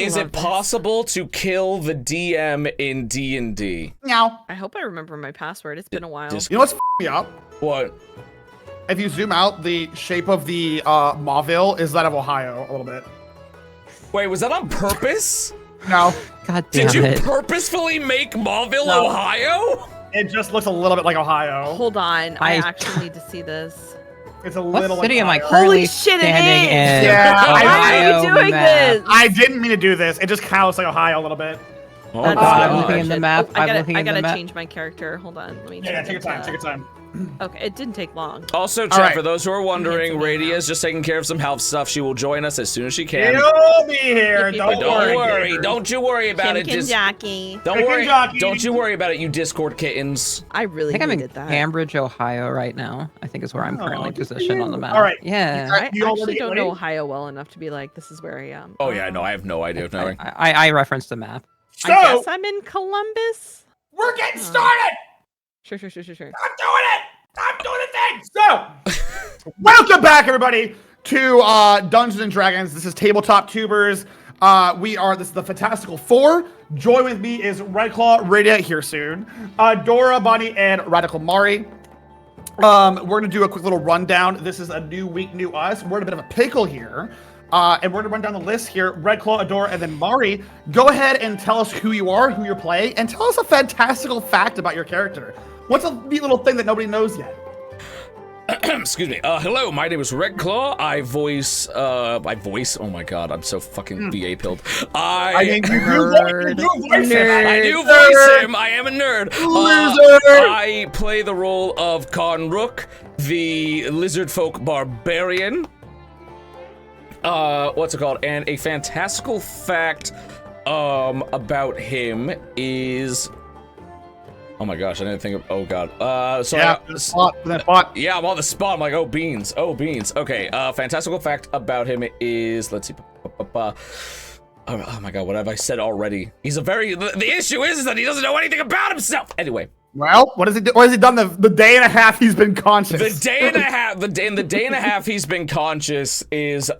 Is it possible to kill the DM in D&D? No. I hope I remember my password. It's been a while. You know what's me up? What? If you zoom out, the shape of the Mauville is that of Ohio a little bit. Wait, was that on purpose? No. God damn Did you it. purposefully make Mauville, No. Ohio? It just looks a little bit like Ohio. Hold on. I actually need to see this. It's a What little city like am I Ohio. currently Holy shit, it standing is! in? Yeah, Why Ohio are you doing map. this? I didn't mean to do this. It just kind of looks like Ohio a little bit. Oh, That's God, so I'm looking in the bullshit. map. Oh, I I gotta map. change my character. Hold on. Let me. Yeah, change take your it time. to- Take your time. Okay, it didn't take long. Also, chat, Alright. for those who are wondering, Handsome Radia now. is just taking care of some health stuff. She will join us as soon as she can. You'll be here. Yep, yep, Don't yep. Don't worry. worry. gamers. Don't you worry about it. Kim Just Jockey. don't Chicken worry. jockey. Don't you worry about it, you Discord kittens. I really I think I'm in needed that. Cambridge, Ohio right now. I think is where I'm currently good for positioned on you. the map. All right. Yeah. I You all ready actually to get don't know ready? Ohio well enough to be like, this is where I am. Oh yeah, no, I have no idea of knowing. I referenced the map. So, I guess I'm in Columbus. we're getting started. Sure. I'm doing it. I'm doing the thing. So, welcome back, everybody, to Dungeons and Dragons. This is Tabletop Tubers. This is the Fantastical Four. Join with me is Redclaw, Radia here soon, Dora, Bonnie, and Radical Mari. We're gonna do a quick little rundown. This is a new week, new us. We're in a bit of a pickle here. And we're gonna run down the list here. Redclaw, Adora, and then Mari. Go ahead and tell us who you are, who you're playing, and tell us a fantastical fact about your character. What's a neat little thing that nobody knows yet? Excuse me. Hello, my name is Redclaw. I voice, oh my god, I'm so fucking VA pilled. I mean, you Nerd. do voice it. I do voice him. I am a nerd. Loser. I play the role of Conrook, the lizard folk barbarian. What's it called? And a fantastical fact, about him is. Oh my gosh, I didn't think of. Oh god. So Yeah, that spot. yeah, I'm on the spot. I'm like, oh beans. Okay. Fantastical fact about him is. Let's see. Oh my god, what have I said already? He's a very. The issue is that he doesn't know anything about himself. Anyway. Well, what has he do? What has he done the day and a half he's been conscious? The day and a half he's been conscious is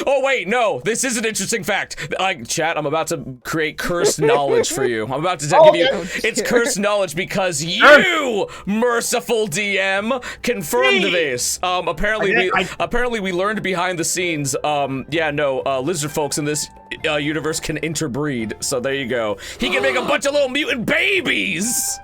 Oh wait, no, this is an interesting fact. Like, chat, I'm about to create cursed knowledge for you. I'm about to give you it's cursed knowledge because you, merciful DM, confirmed this. Apparently we learned behind the scenes. Lizard folks in this universe can interbreed. So there you go. He can make a bunch of little mutant babies.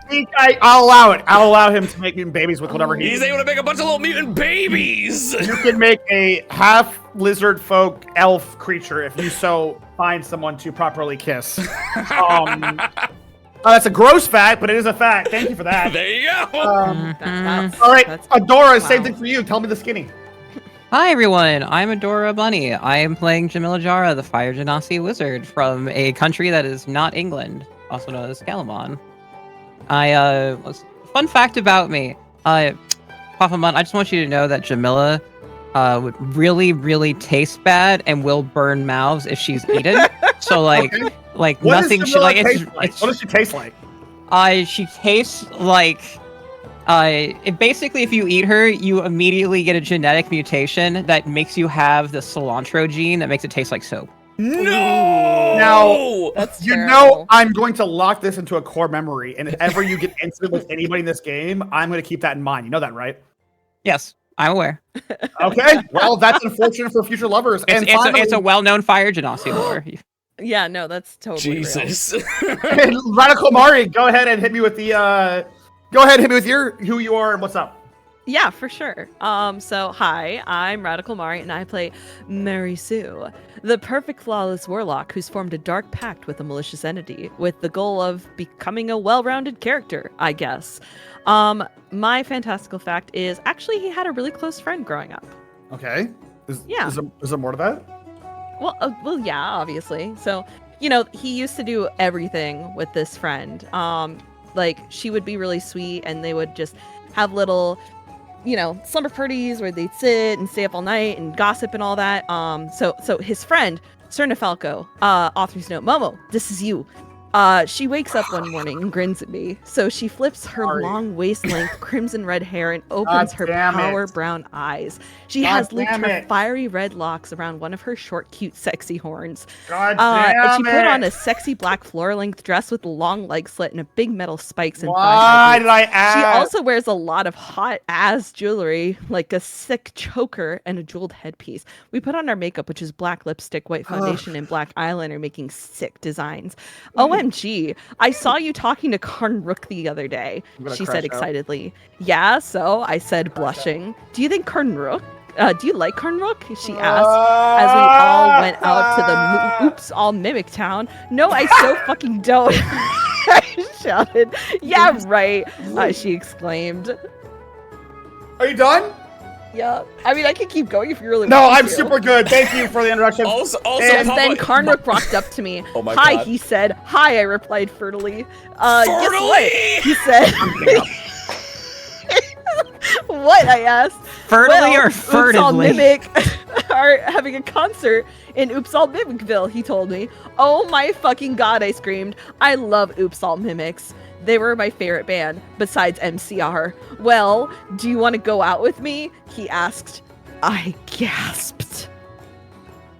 I'll allow it. I'll allow him to make mutant babies with whatever He's able to make a bunch of little mutant babies. You can make a half lizard folk elf creature if you so find someone to properly kiss. That's a gross fact, but it is a fact. Thank you for that. There you go. All right, Adora, same thing for you. Tell me the skinny. Hi everyone, I'm Adora Bunny. I am playing Jamila Jara, the Fire Genasi wizard from a country that is not England, also known as Calamon. Fun fact about me, PapaMutt, I just want you to know that Jamila would really, really taste bad and will burn mouths if she's eaten. So like, Okay. like What nothing does should like. Jamila taste like? What does she taste like? She tastes like. Basically, if you eat her, you immediately get a genetic mutation that makes you have the cilantro gene that makes it taste like soap. No. Now, That's you terrible. know I'm going to lock this into a core memory, and if ever you get intimate with anybody in this game, I'm going to keep that in mind. You know that, right? Yes, I'm aware. Okay. Well, that's unfortunate for future lovers. It's a well-known Fire Genasi lore. Yeah, no, that's totally real. Jesus. And Radical Mari, go ahead and hit me with the. Go ahead and hit me with who you are and what's up. Yeah, for sure. So hi, I'm Radical Mari, and I play Mary Sue, the perfect flawless warlock who's formed a dark pact with a malicious entity with the goal of becoming a well-rounded character, I guess. My fantastical fact is actually he had a really close friend growing up. Okay. Is there more to that? Well, yeah, obviously. So, you know, he used to do everything with this friend. Like, she would be really sweet, and they would just have little, you know, slumber parties where they'd sit and stay up all night and gossip and all that. So his friend, Sir Nefalco, author's note, Momo, this is you. She wakes up one morning and grins at me. So she flips her long waist-length crimson red hair and opens her power brown eyes. She has looped her fiery red locks around one of her short, cute, sexy horns. And she put on a sexy black floor-length dress with a long leg slit and a big metal spikes and Why did I ask? She also wears a lot of hot-ass jewelry, like a sick choker and a jeweled headpiece. We put on our makeup, which is black lipstick, white foundation, and black eyeliner, making sick designs. OMG, I saw you talking to Karn Rook the other day, she said excitedly. Yeah, so I said, blushing. Do you think Karn Rook? Do you like Karn Rook? She asked as we all went out to the Oops All Mimic Town. No, I so fucking don't. I shouted. Yeah, right, she exclaimed. Are you done? Yeah. I mean, I can keep going if you really want No, to. I'm super good. Thank you for the introduction. And then Karn Rook walked up to me. Oh my Hi, God. he said. Hi, I replied fertily. Fertily? He said. What? I asked. Fertily or Oops All furtively? Mimic are having a concert in Oops All Mimicville, he told me. Oh my fucking God, I screamed. I love Oops All Mimics. They were my favorite band, besides MCR. Well, do you want to go out with me? He asked. I gasped.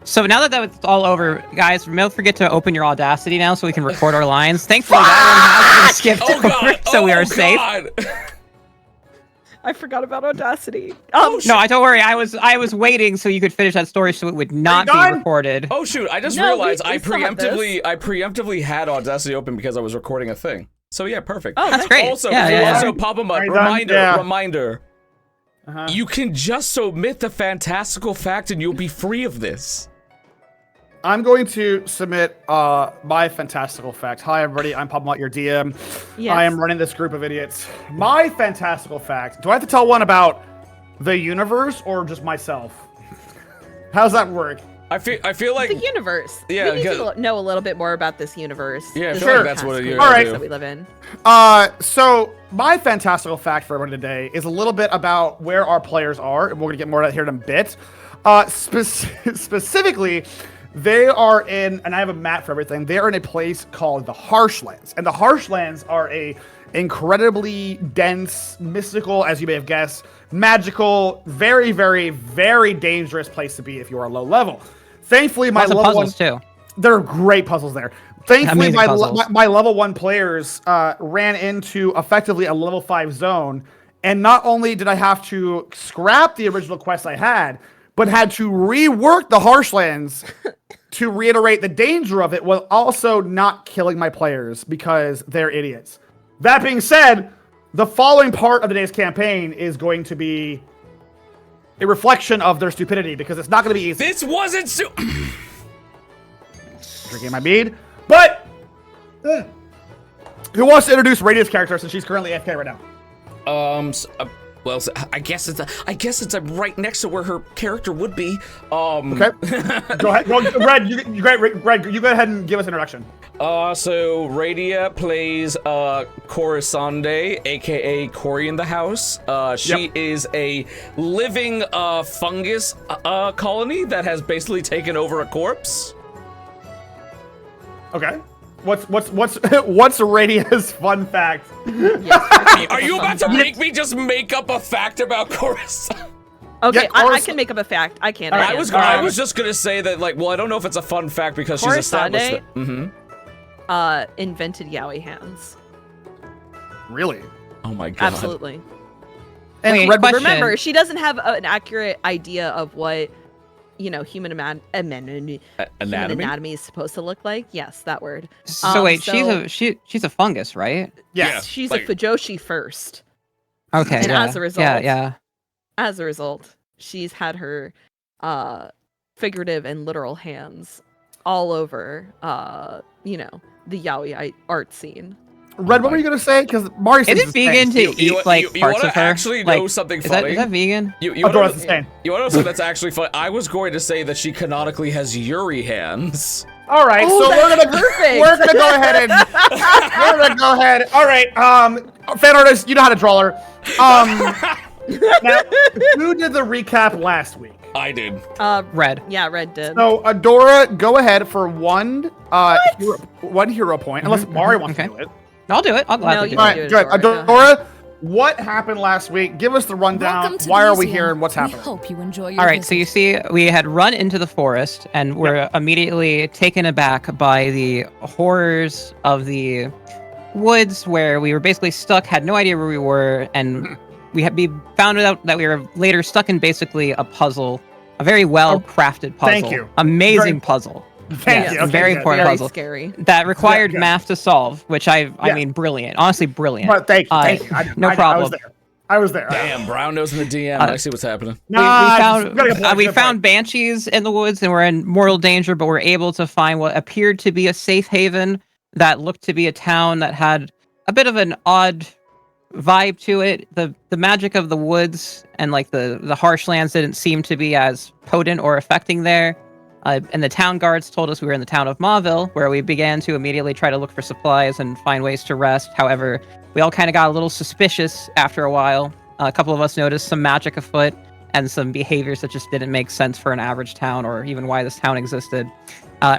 So now that that's all over, guys, don't forget to open your Audacity now so we can record our lines. Thankfully, that one has been skipped over, so we are safe. I forgot about Audacity. No, don't worry. I was waiting so you could finish that story so it would not be recorded. Oh shoot! I just realized I preemptively had Audacity open because I was recording a thing. So yeah, perfect. Oh, that's great. Also, Yeah. PapaMutt, reminder. You can just omit the fantastical fact and you'll be free of this. I'm going to submit my fantastical fact. Hi, everybody. I'm PapaMutt, your DM. Yes. I am running this group of idiots. My fantastical fact. Do I have to tell one about the universe or just myself? How's that work? I feel like The universe. Yeah, we need to know a little bit more about this universe. Yeah, I This feel like Sure. that's what you're All gonna right. do. that we live in. So my fantastical fact for everyone today is a little bit about where our players are, and we're gonna get more of that here in a bit. Specifically, they are in, and I have a map for everything. They are in a place called the Harshlands, and the Harshlands are a incredibly dense, mystical, as you may have guessed, magical, very, very, very dangerous place to be if you are low level. Thankfully, my Lots of level puzzles one, too. there are great puzzles there. Thankfully, Amazing my puzzles. level 1 players ran into effectively a level 5 zone, and not only did I have to scrap the original quest I had, but had to rework the Harshlands to reiterate the danger of it while also not killing my players because they're idiots. That being said, the following part of today's campaign is going to be a reflection of their stupidity because it's not going to be easy. This wasn't Drinking my mead. But who wants to introduce Radia's character since she's currently AFK right now? Well, I guess it's right next to where her character would be. Okay. Go ahead. Red, you go ahead and give us an introduction. So Radia plays Corisande, aka Cory in the House. She is a living fungus colony that has basically taken over a corpse. Okay. What's Radia's fun fact? Are you about to make me just make up a fact about Corisande? Okay, Yeah, I can make up a fact. I can. I was just gonna say that, like, well, I don't know if it's a fun fact because she's established it. Invented yaoi hands. Really? Oh my god. Absolutely. And Wait, Red, question. Remember, she doesn't have an accurate idea of what, human anatomy is supposed to look like. Yes, that word. So wait, she's a fungus, right? yes. She's like- a Fujoshi first. Okay. And yeah. as a result, Yeah. As a result, she's had her figurative and literal hands all over, the yaoi art scene. Red, what were you gonna say? Because Mari said Is it vegan to eat like you parts wanna of her? actually know Like, something is funny? that vegan? You Oh, wanna that's insane. You want to know something that's actually funny? I was going to say that she canonically has Yuri hands. All right, Oh, so that's perfect. we're gonna go ahead and we're gonna go ahead. All right, fan artist, you know how to draw her. Now, who did the recap last week? I did. Red. Yeah, Red did. So, Adora, go ahead for one hero point, unless Mari wants to do it. I'll do it. I'll gladly you do All it. can right, do it, good. Adora. Adora, what happened last week? Give us the rundown. Welcome to Why the are we museum. here and what's We happening? hope you enjoy your All right, so visit. you see, we had run into the forest and were immediately taken aback by the horrors of the woods, where we were basically stuck, had no idea where we were, and we found out that we were later stuck in basically a puzzle, a very well-crafted puzzle. Thank you. Amazing puzzle. Thank Yes, you. Okay, very good. important Very puzzle. scary. That required Yeah. math to solve, which I Yeah. mean, brilliant. Honestly, brilliant. But thank you. Thank you. No I problem. was there. I was there. Damn, Brown nose in the DM. I see what's happening. We Nah, just gotta get found points, we good found point. banshees in the woods and we're in mortal danger, but we're able to find what appeared to be a safe haven that looked to be a town that had a bit of an odd vibe to it. The magic of the woods and like the harsh lands didn't seem to be as potent or affecting there. And the town guards told us we were in the town of Mauville, where we began to immediately try to look for supplies and find ways to rest. However, we all kind of got a little suspicious after a while. A couple of us noticed some magic afoot and some behaviors that just didn't make sense for an average town or even why this town existed.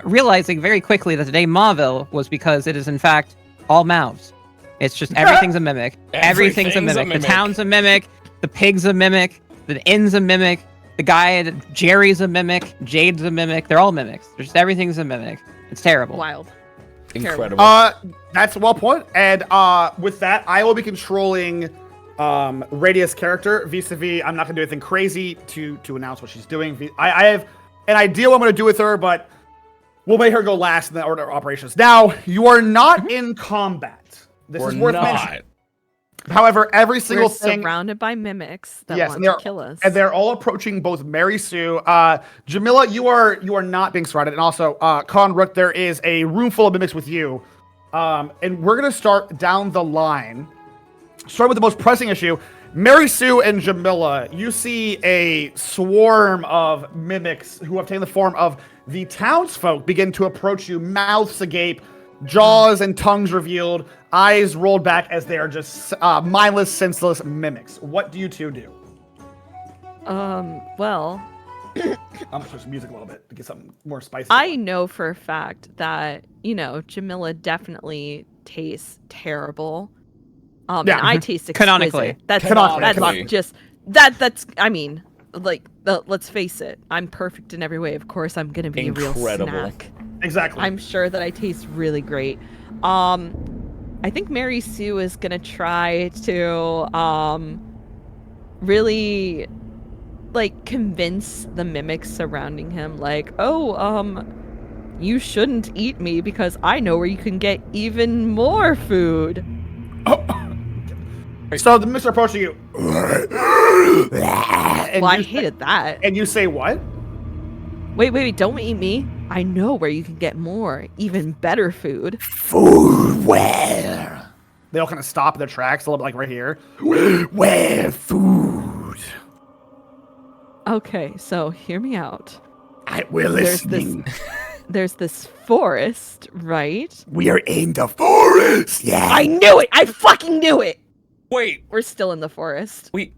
Realizing very quickly that the name Mauville was because it is in fact all mouths. It's just everything's a mimic. Everything's a mimic. The town's a mimic. The pig's a mimic. The inn's a mimic. The guy, Jerry's a mimic. Jade's a mimic. They're all mimics. Just everything's a mimic. It's terrible. Wild. Incredible. That's well put. And with that, I will be controlling Radius' character vis-a-vis. I'm not gonna do anything crazy to announce what she's doing. I have an idea what I'm gonna do with her, but we'll make her go last in the order of operations. Now, you are not in combat. This We're is worth not. mentioning. However, every single We're thing. surrounded by mimics that Yes, want and to they're kill us. and they're all approaching both Mary Sue. Jamila, you are not being surrounded, and also Con Rook, there is a room full of mimics with you. And we're gonna start down the line. Start with the most pressing issue. Mary Sue and Jamila, you see a swarm of mimics who have taken the form of the townsfolk begin to approach you, mouths agape, jaws and tongues revealed, eyes rolled back as they are just mindless, senseless mimics. What do you two do? Well, I'm gonna push the music a little bit to get something more spicy. I know for a fact that, Jamila definitely tastes terrible. Yeah. And I taste exquisite. Canonically. That's Canonically. just that's I mean, let's face it. I'm perfect in every way. Of course, I'm gonna be a real Incredible. snack. Exactly. I'm sure that I taste really great. I think Mary Sue is gonna try to really convince the mimics surrounding him, you shouldn't eat me because I know where you can get even more food. So the mimics are approaching you. And Well, I you hated that. And you say what? Wait, don't eat me. I know where you can get more, even better food. Food where? They all kind of stop in their tracks a little bit, like right here. Where food? Okay, so hear me out. We're There's listening. There's this forest, right? We are in the forest. Yeah. I knew it! I fucking knew it! Wait, We're still in the forest. we.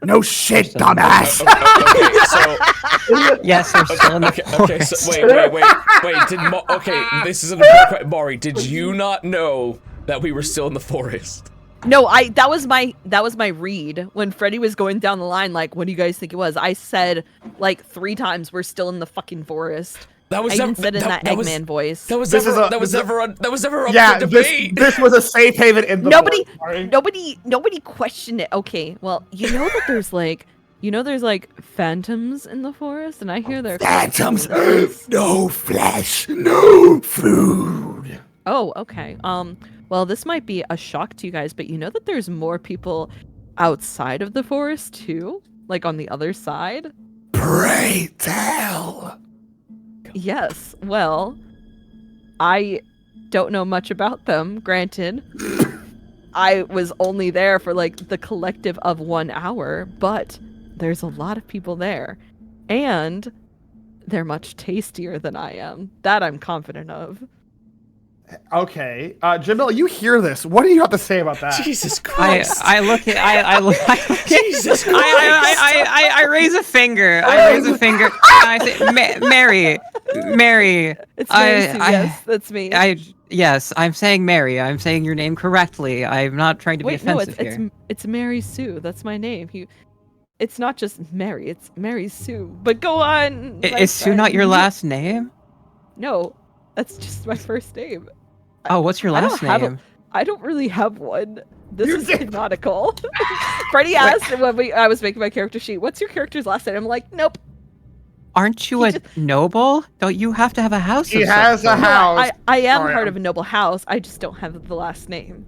No shit, dumbass. Okay, so Yes, we're still in the okay, forest. so wait. Okay, this is an important question. Mari, did you not know that we were still in the forest? No, that was my read when Freddy was going down the line. Like, what do you guys think it was? I said 3 times we're still in the fucking forest. That was I even never- said in that was- Eggman voice. That was This is never. a- That was this is- never up Yeah, for debate. this was a safe haven in the Nobody, forest, Mari. nobody questioned it. Okay, well, you know that there's phantoms in the forest, and I hear they're Phantoms. conscious. No flesh. No food. Oh, okay. Well, this might be a shock to you guys, but you know that there's more people outside of the forest too, like on the other side. Pray tell. Yes. Well, I don't know much about them. Granted, I was only there for the collective of 1 hour, but there's a lot of people there, and they're much tastier than I am. That I'm confident of. Okay, Jamil, you hear this? What do you have to say about that? Jesus Christ. I look at Jesus Christ. I raise a finger. I raise a finger. And I say, Mary. It's Mary Sue, yes, that's me. Yes, I'm saying Mary. I'm saying your name correctly. I'm not trying to be offensive here. It's Mary Sue. That's my name. It's not just Mary. It's Mary Sue. But go on. Is Sue not your last name? No, that's just my first name. Oh, what's your last name? I don't really have one. This is canonical. Freddie asked when I was making my character sheet, "What's your character's last name?" I'm like, "Nope." Aren't you noble? Don't you have to have a house? He has a house. I am part of a noble house. I just don't have the last name.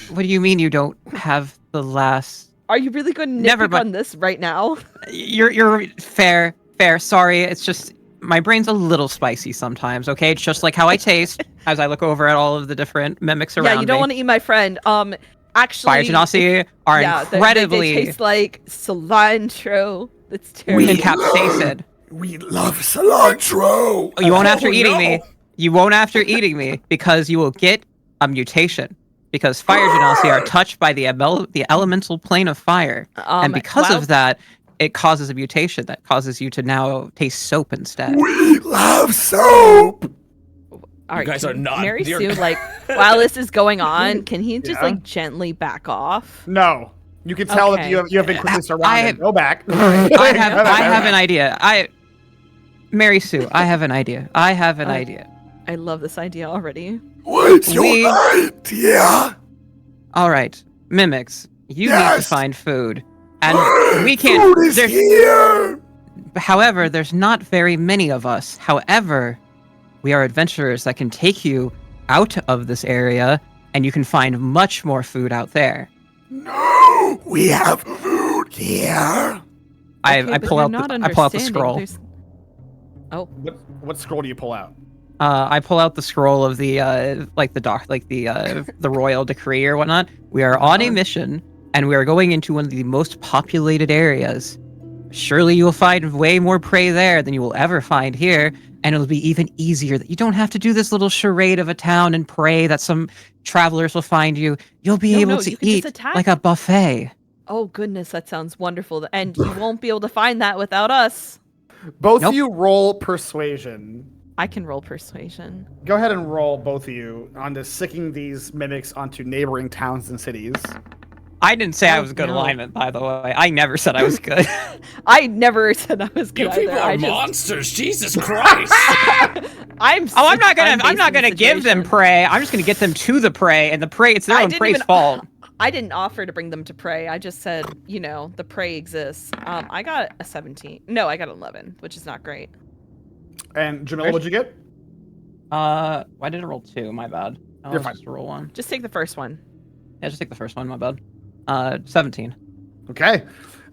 What do you mean you don't have the last? Are you really going to nitpick on this right now? You're fair. Sorry, it's just my brain's a little spicy sometimes. Okay, it's just like how I taste as I look over at all of the different mimics around me. Yeah, you don't want to eat my friend. Actually, Fire Genasi are incredibly. They taste like cilantro. It's terrible. Encapsulated. We love cilantro. You won't after eating me. You won't after eating me because you will get a mutation. Because fire genasi are touched by the elemental plane of fire, and because of that, it causes a mutation that causes you to now taste soap instead. We love soap. All right, you guys are not. Mary Sue, like, while this is going on, can he just like gently back off? No. You can tell that you have been quickly surrounded. Go back. I have an idea. Mary Sue, I have an idea. I love this idea already. What's your idea? All right, mimics, you need to find food, and we can't. Food is here. However, there's not very many of us. However, we are adventurers that can take you out of this area, and you can find much more food out there. No, we have food here. I pull out the scroll. Oh, what scroll do you pull out? I pull out the scroll of the the royal decree or whatnot. We are on a mission, and we are going into one of the most populated areas. Surely you will find way more prey there than you will ever find here, and it'll be even easier that you don't have to do this little charade of a town and pray that some travelers will find you. You'll be able to eat like a buffet. Oh goodness, that sounds wonderful, and you won't be able to find that without us. Both of you roll persuasion. I can roll persuasion. Go ahead and roll, both of you, on the sicking these mimics onto neighboring towns and cities. I didn't say I was good alignment, by the way. I never said I was good. I never said I was good. You people are monsters, Jesus Christ! I'm not gonna give them prey. I'm just gonna get them to the prey, and the prey, it's their own prey's fault. I didn't offer to bring them to prey. I just said, the prey exists. I got a 17. No, I got 11, which is not great. And Jamil, what'd you get? Why did I roll 2? My bad. You're fine. Just roll 1. Just take the first one. Yeah, just take the first one. My bad. 17. Okay.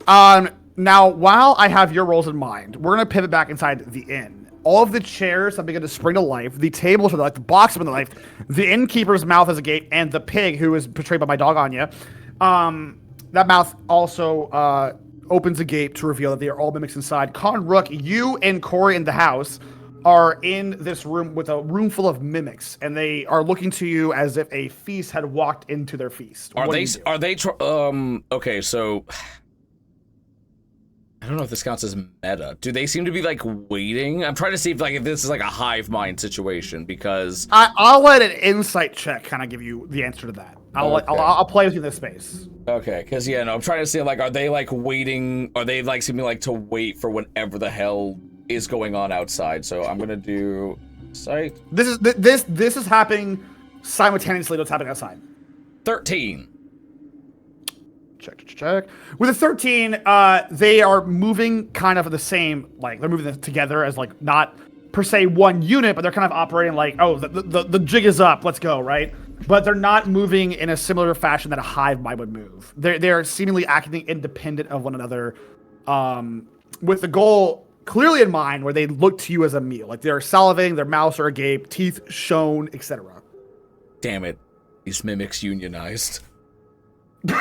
Now, while I have your rolls in mind, we're gonna pivot back inside the inn. All of the chairs have begun to spring to life. The tables are like the box have been to life. The innkeeper's mouth is a gate, and the pig, who is portrayed by my dog Anya, that mouth also opens a gate to reveal that they are all mimics inside. Con Rook, you and Corey in the house are in this room with a room full of mimics, and they are looking to you as if a feast had walked into their feast. Okay, so I don't know if this counts as meta. Do they seem to be like waiting? I'm trying to see if this is like a hive mind situation, because I'll let an insight check kind of give you the answer to that. I'll play with you in this space. Okay, because I'm trying to see are they like waiting? Are they like seeming like to wait for whatever the hell is going on outside? So I'm gonna do sight. This is happening simultaneously to what's happening outside. 13. Check. With a 13, they are moving kind of the same, like they're moving together as like not per se one unit, but they're kind of operating like, oh, the jig is up, let's go, right? But they're not moving in a similar fashion that a hive mind would move. They're seemingly acting independent of one another, with the goal clearly in mind, where they look to you as a meal. Like they're salivating, their mouths are agape, teeth shown, etc. Damn it, these mimics unionized. No!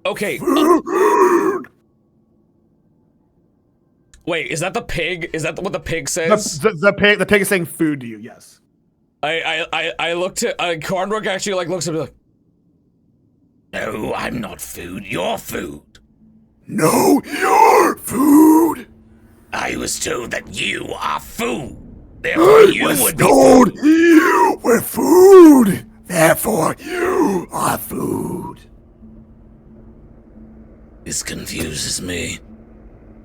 Okay. Wait, is that the pig? Is that what the pig says? The pig is saying food to you. Yes. I looked at Cornrook actually like looks at me like, no, I'm not food. You're food. No, you're food. I was told that you are food. Therefore, I you was would be told you were food. Therefore, you are food. This confuses me.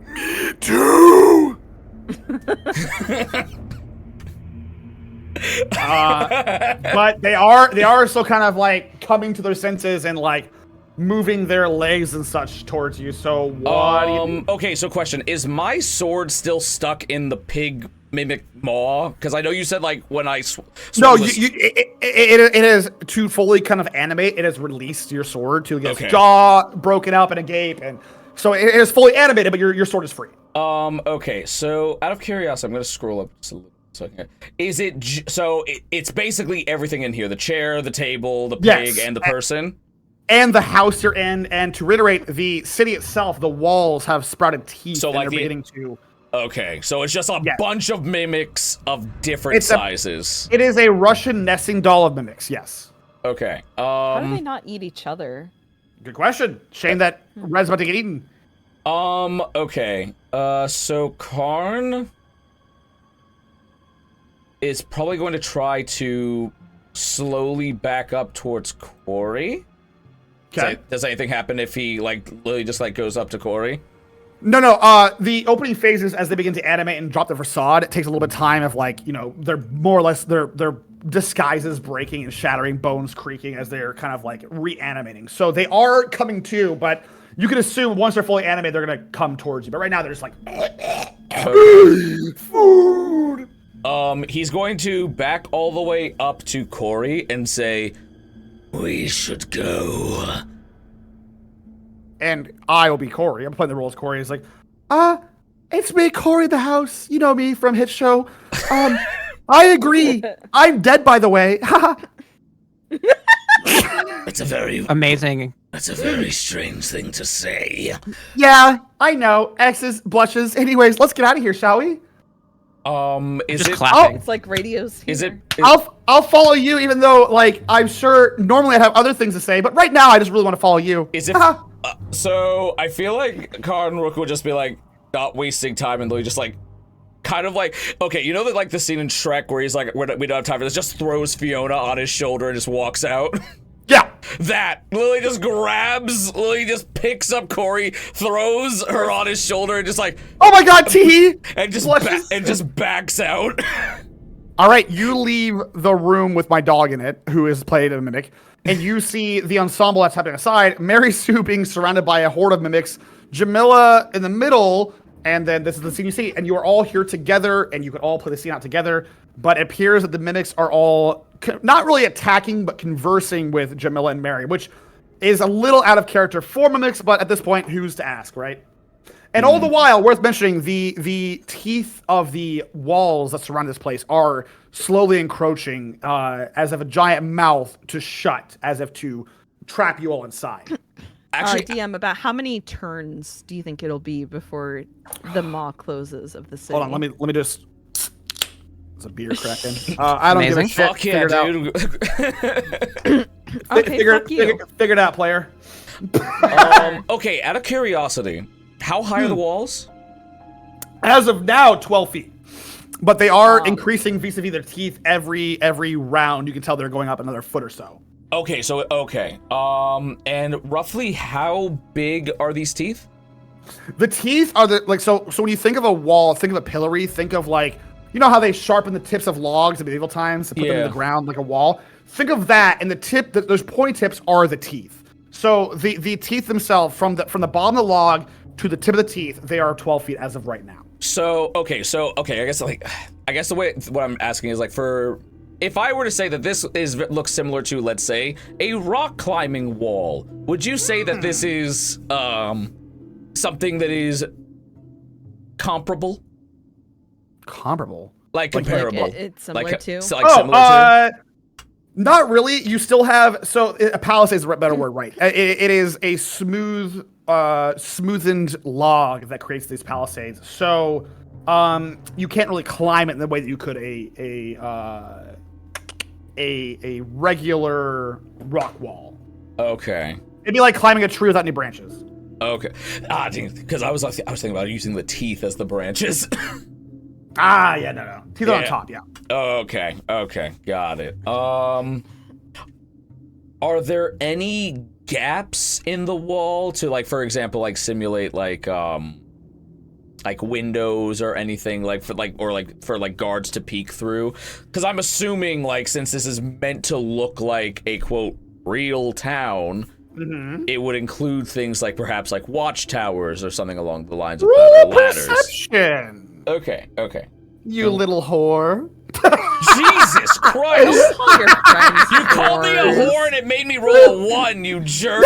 Me too. But they are still kind of like coming to their senses and like moving their legs and such towards you. So what do you do? Okay, so question, is my sword still stuck in the pig mimic maw? Because I know you said like when I No, it is to fully kind of animate. It has released your sword to get its jaw broken up in a gape, and so it is fully animated. But your sword is free. Okay, so out of curiosity, I'm gonna scroll up just a little second. Is it so? It's basically everything in here: the chair, the table, the pig, and the person. And the house you're in, and to reiterate, the city itself, the walls have sprouted teeth, so and like they're beginning to... Okay, so it's just a bunch of mimics of different sizes. It is a Russian nesting doll of mimics, yes. Okay, How do they not eat each other? Good question. Shame that Red's about to get eaten. Okay, so Karn is probably going to try to slowly back up towards Corey. Okay. Does anything happen if he like literally just like goes up to Corey? No. The opening phases as they begin to animate and drop the facade, it takes a little bit of time of like, you know, they're more or less their disguises breaking and shattering, bones creaking as they're kind of like reanimating. So they are coming to, but you can assume once they're fully animated, they're gonna come towards you. But right now they're just like Food. He's going to back all the way up to Corey and say, "We should go." And I will be Corey. I'm playing the role as Corey. He's like, it's me, Corey the House. You know me from Hit Show. I agree. I'm dead, by the way. That's a very Amazing. That's a very strange thing to say. Yeah, I know. X's, blushes. Anyways, let's get out of here, shall we? Is Just it? clapping. It's like radio's Is it? here. I'll follow you, even though like I'm sure normally I'd have other things to say, but right now I just really want to follow you. Is it? So I feel like Karn Rook would just be like not wasting time and literally just like kind of like, okay, you know that like the scene in Shrek where he's like, we don't have time for this, just throws Fiona on his shoulder and just walks out. Yeah. That Lily just picks up Corey, throws her on his shoulder, and just like, Oh my God, Teehee. and just backs out. All right, you leave the room with my dog in it, who is played a mimic, and you see the ensemble that's happening aside. Mary Sue being surrounded by a horde of mimics, Jamila in the middle, and then this is the scene you see, and you are all here together, and you can all play the scene out together. But it appears that the mimics are all not really attacking, but conversing with Jamila and Mary, which is a little out of character for mimics, but at this point, who's to ask, right? And all the while, worth mentioning, the teeth of the walls that surround this place are slowly encroaching, as if a giant mouth to shut, as if to trap you all inside. Actually, DM, about how many turns do you think it'll be before the maw closes of the city? Hold on, let me just. It's a beer cracking. I don't give a Amazing. shit. fuck yeah, Figure dude. Figure it out, player. Okay, out of curiosity, how high are the walls? As of now, 12 feet. But they are increasing vis-a-vis their teeth every round. You can tell they're going up another foot or so. Okay, so and roughly how big are these teeth? The teeth are so when you think of a wall, think of a pillory, think of like, you know how they sharpen the tips of logs in medieval times to put them in the ground like a wall? Think of that, and those pointy tips are the teeth. So the teeth themselves, from the bottom of the log to the tip of the teeth, they are 12 feet as of right now. So okay, I guess the way what I'm asking is like, for if I were to say that this looks similar to, let's say, a rock climbing wall, would you say that this is something that is comparable? Comparable? Like comparable? Like it's similar to? Similar to? Not really. You still have, a palisade is a better word, right? It is a smooth smoothened log that creates these palisades. So you can't really climb it in the way that you could a regular rock wall. Okay. It'd be like climbing a tree without any branches. Okay. Because I was thinking about using the teeth as the branches. Yeah, no. Teeth are on top, yeah. Okay, got it. Are there any gaps in the wall to, like, for example, like simulate like windows or anything for guards to peek through? Because I'm assuming, like, since this is meant to look like a quote real town, it would include things like perhaps like watchtowers or something along the lines of that, or ladders. Perception. Okay. You little whore. Jesus Christ! Call your friends You called me a whores. whore and it made me roll a 1, you jerk!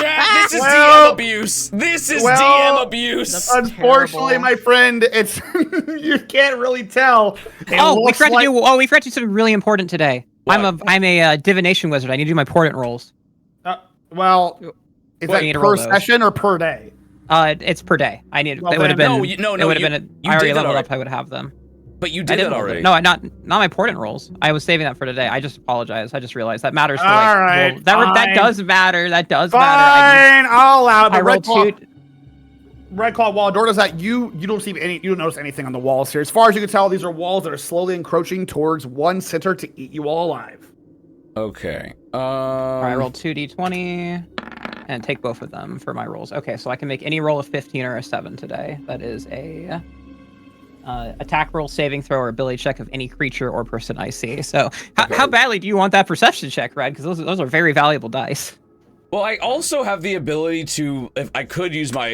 Jack, this is DM abuse! This is DM abuse! That's Unfortunately, terrible. my friend, it's you can't really tell. We forgot to do something really important today. What? I'm a divination wizard. I need to do my portent rolls. Well, is I need that to roll per those. session or per day? It's per day. I need. Well, it would have then- been. No, It would have you been. did I already that leveled already. up. I would have them. But you I did didn't that roll already. them. No, not my portent rolls. I was saving that for today. I just apologize. I just realized that matters. For, like, All right, roll. That fine. does matter. That does matter. Fine, I'll allow it. I But rolled two. Red Claw wall door does that. You don't see any. You don't notice anything on the walls here. As far as you can tell, these are walls that are slowly encroaching towards one center to eat you all alive. Okay. All right, I rolled 2d20 and take both of them for my rolls. Okay, so I can make any roll of 15 or a 7 today. That is a attack roll, saving throw, or ability check of any creature or person I see. So how badly do you want that perception check, Red? Because those are very valuable dice. Well, I also have the ability to, if I could use my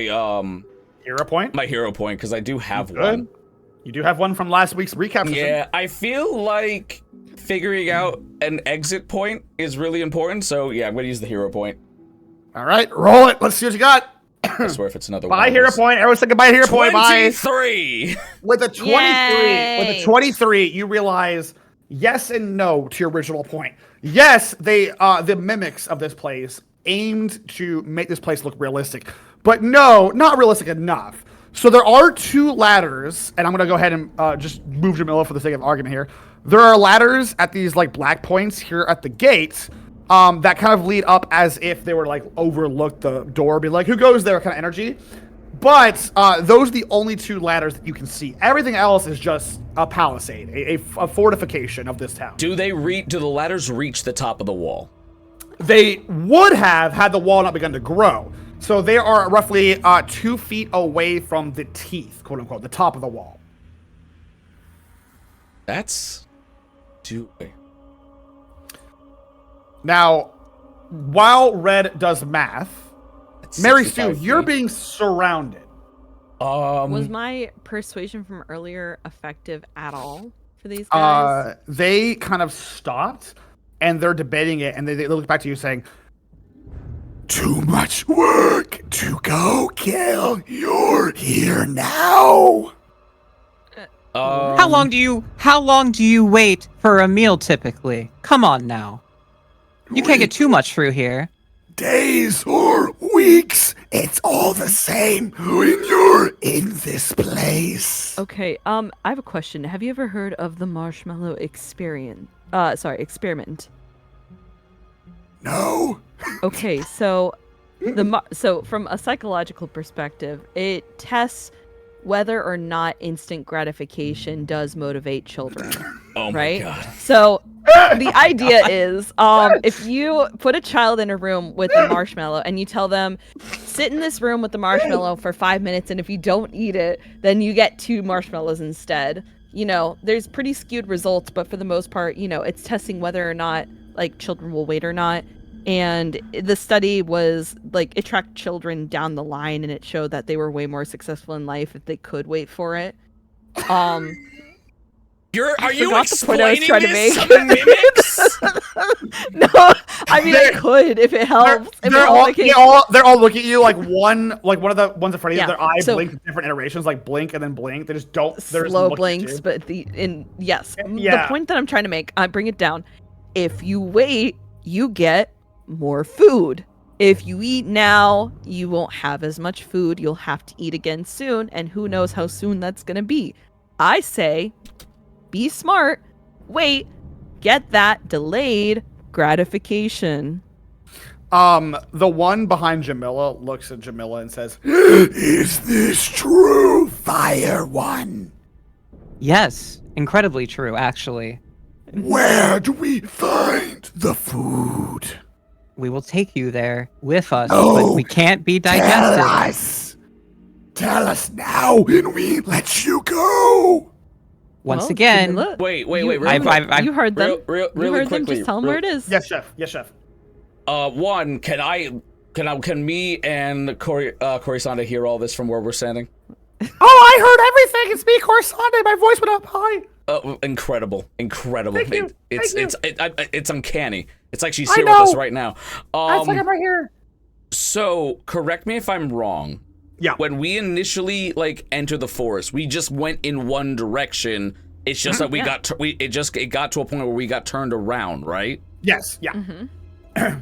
Hero point. hero point, because I do have Good. one. You do have one from last week's recap. session. Yeah, I feel like figuring out an exit point is really important. So yeah, I'm gonna use the hero point. All right, roll it. Let's see what you got. I swear if it's another one. Bye, of hero those. point. Everyone say goodbye, hero point. Bye. 23. With a 23, Yay. 23, you realize yes and no to your original point. Yes, they the mimics of this place aimed to make this place look realistic, but no, not realistic enough. So there are 2 ladders, and I'm gonna go ahead and just move Jamila for the sake of argument here. There are ladders at these like black points here at the gate that kind of lead up as if they were like overlooked the door, be like, who goes there kind of energy. But those are the only 2 ladders that you can see. Everything else is just a palisade, a fortification of this town. Do the ladders reach the top of the wall? They would have had the wall not begun to grow. So they are roughly 2 feet away from the teeth, quote unquote, the top of the wall. That's Now, while Red does math, Mary Sue, 65 you're feet. being surrounded. Was my persuasion from earlier effective at all for these guys? They kind of stopped and they're debating it, and they look back to you saying, Too much work to go kill. You're here now. How long do you wait for a meal typically? Come on now. You can't get too much through here. Days or weeks, it's all the same when you're in this place. Okay, I have a question. Have you ever heard of the marshmallow experiment? No? Okay, so so from a psychological perspective, it tests whether or not instant gratification does motivate children. Oh my right? god. So the idea is, if you put a child in a room with a marshmallow and you tell them, sit in this room with the marshmallow for 5 minutes, and if you don't eat it, then you get 2 marshmallows instead. You know, there's pretty skewed results, but for the most part, you know, it's testing whether or not like children will wait or not. And the study was like, it tracked children down the line, and it showed that they were way more successful in life if they could wait for it. Are you forgot the point I was explaining trying to this make. to mimics? No, I mean, I could if it helps. If They're it all, only came- they're all looking at you like one of the ones in front of you. Yeah, Their eye so- blinks in different iterations, like blink and then blink. They just don't. They're just slow looking at blinks, you. but yes. Yeah. The point that I'm trying to make, I bring it down. If you wait, you get more food. If you eat now, you won't have as much food. You'll have to eat again soon, and who knows how soon that's going to be. I say, be smart. Wait, get that delayed gratification. The one behind Jamila looks at Jamila and says, Is this true, Fire One? Yes, incredibly true, actually. Where do we find the food? We will take you there with us, No, but we can't be Tell digested. us. Tell us now, and we let you go. Once Well, again, Jamila, Wait, you- really I've you heard them. Really you heard them. quickly, Just tell them where it is. yes, chef. Yes, chef. One, can me and Corisanda hear all this from where we're standing? Oh, I heard everything. It's me, Corisande. My voice went up high. Incredible. Thank you. It's uncanny. It's like she's I here with know. us right now. I'm right here. So correct me if I'm wrong. Yeah. When we initially entered the forest, we just went in one direction. It's just that we it got to a point where we got turned around, right? Yes. Yeah.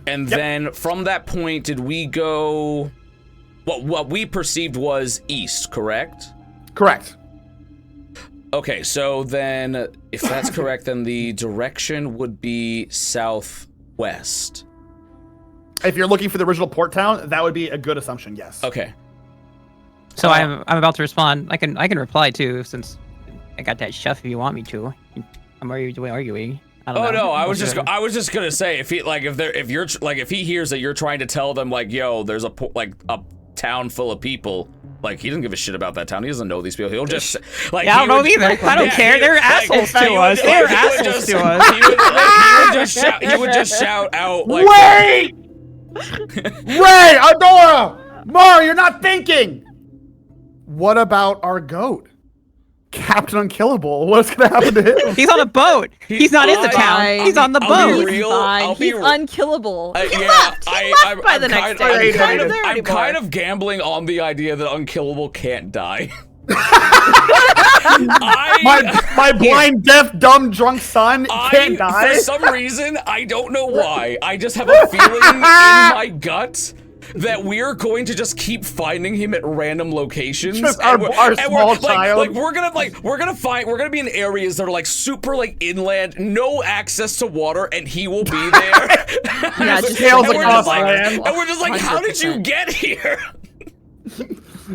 And then from that point, did we go? What we perceived was east, correct? Correct. Okay, so then if that's correct, then the direction would be southwest. If you're looking for the original port town, that would be a good assumption. Yes. Okay. so I'm about to respond. I can reply too, since I got that chef if you want me to. I'm arguing. I don't Oh know. no, I was just gonna say if he hears that you're trying to tell them yo, there's a town full of people. He doesn't give a shit about that town. He doesn't know these people. He'll just Yeah, I don't know either. I don't care. They're assholes to us. They're assholes to us. He would just shout out Wait! Ray, Adora, Mar, you're not thinking. What about our goat, Captain Unkillable? What's gonna happen to him? He's on a boat. He's not in the town. Fine. He's on the I'll be boat. real. Fine. I'll be He's real. unkillable. Yeah, I'm by the next day. He's not even there I'm anymore. kind of gambling on the idea that Unkillable can't die. My blind, deaf, dumb, drunk son can't die. For some reason, I don't know why. I just have a feeling in my gut that we're going to just keep finding him at random locations. Just our small child. We're gonna be in areas that are super inland, no access to water, and he will be there. Yeah, just Tails and we're across just like, land. and we're just like, how did you 100%. get here?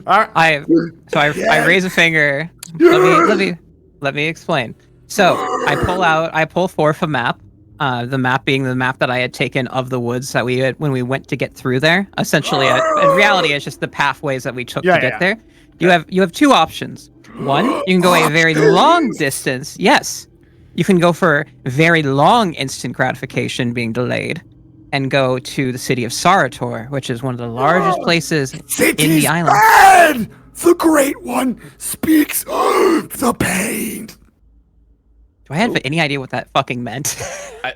All right. I raise a finger. Let me explain. So I pull forth a map. The map being the map that I had taken of the woods that we had when we went to get through there. Essentially, in reality, it's just the pathways that we took to get there. You have two options. One, you can go a very long distance. Yes, you can go for very long instant gratification being delayed, and go to the city of Sarator, which is one of the largest places in the island. Bad! The Great One speaks of the pain. Do I have any idea what that fucking meant?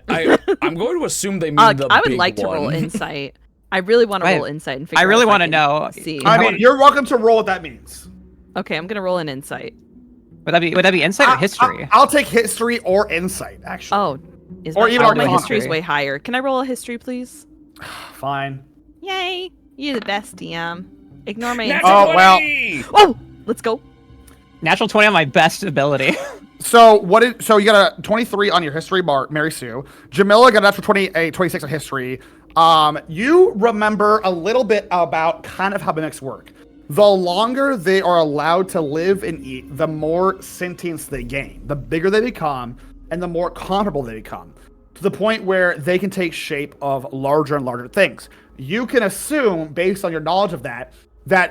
I'm going to assume they mean the I would big like to one. roll insight. I really want to Right. roll insight and figure I out really if want to can know. See. I mean, you're welcome to roll what that means. Okay, I'm gonna roll an insight. Would that be insight or history? I'll take history or insight, actually. Oh, is Or my, even oh, my Arcana. history's way higher. Can I roll a history, please? Fine. Yay! You're the best, DM. Ignore my Natural insight. Oh, well. 20! Oh, let's go. Natural 20 on my best ability. So you got a 23 on your history bar, Mary Sue. Jamila got a natural 26 on history. You remember a little bit about kind of how mimics work. The longer they are allowed to live and eat, the more sentience they gain. The bigger they become, and the more comparable they become. To the point where they can take shape of larger and larger things. You can assume, based on your knowledge of that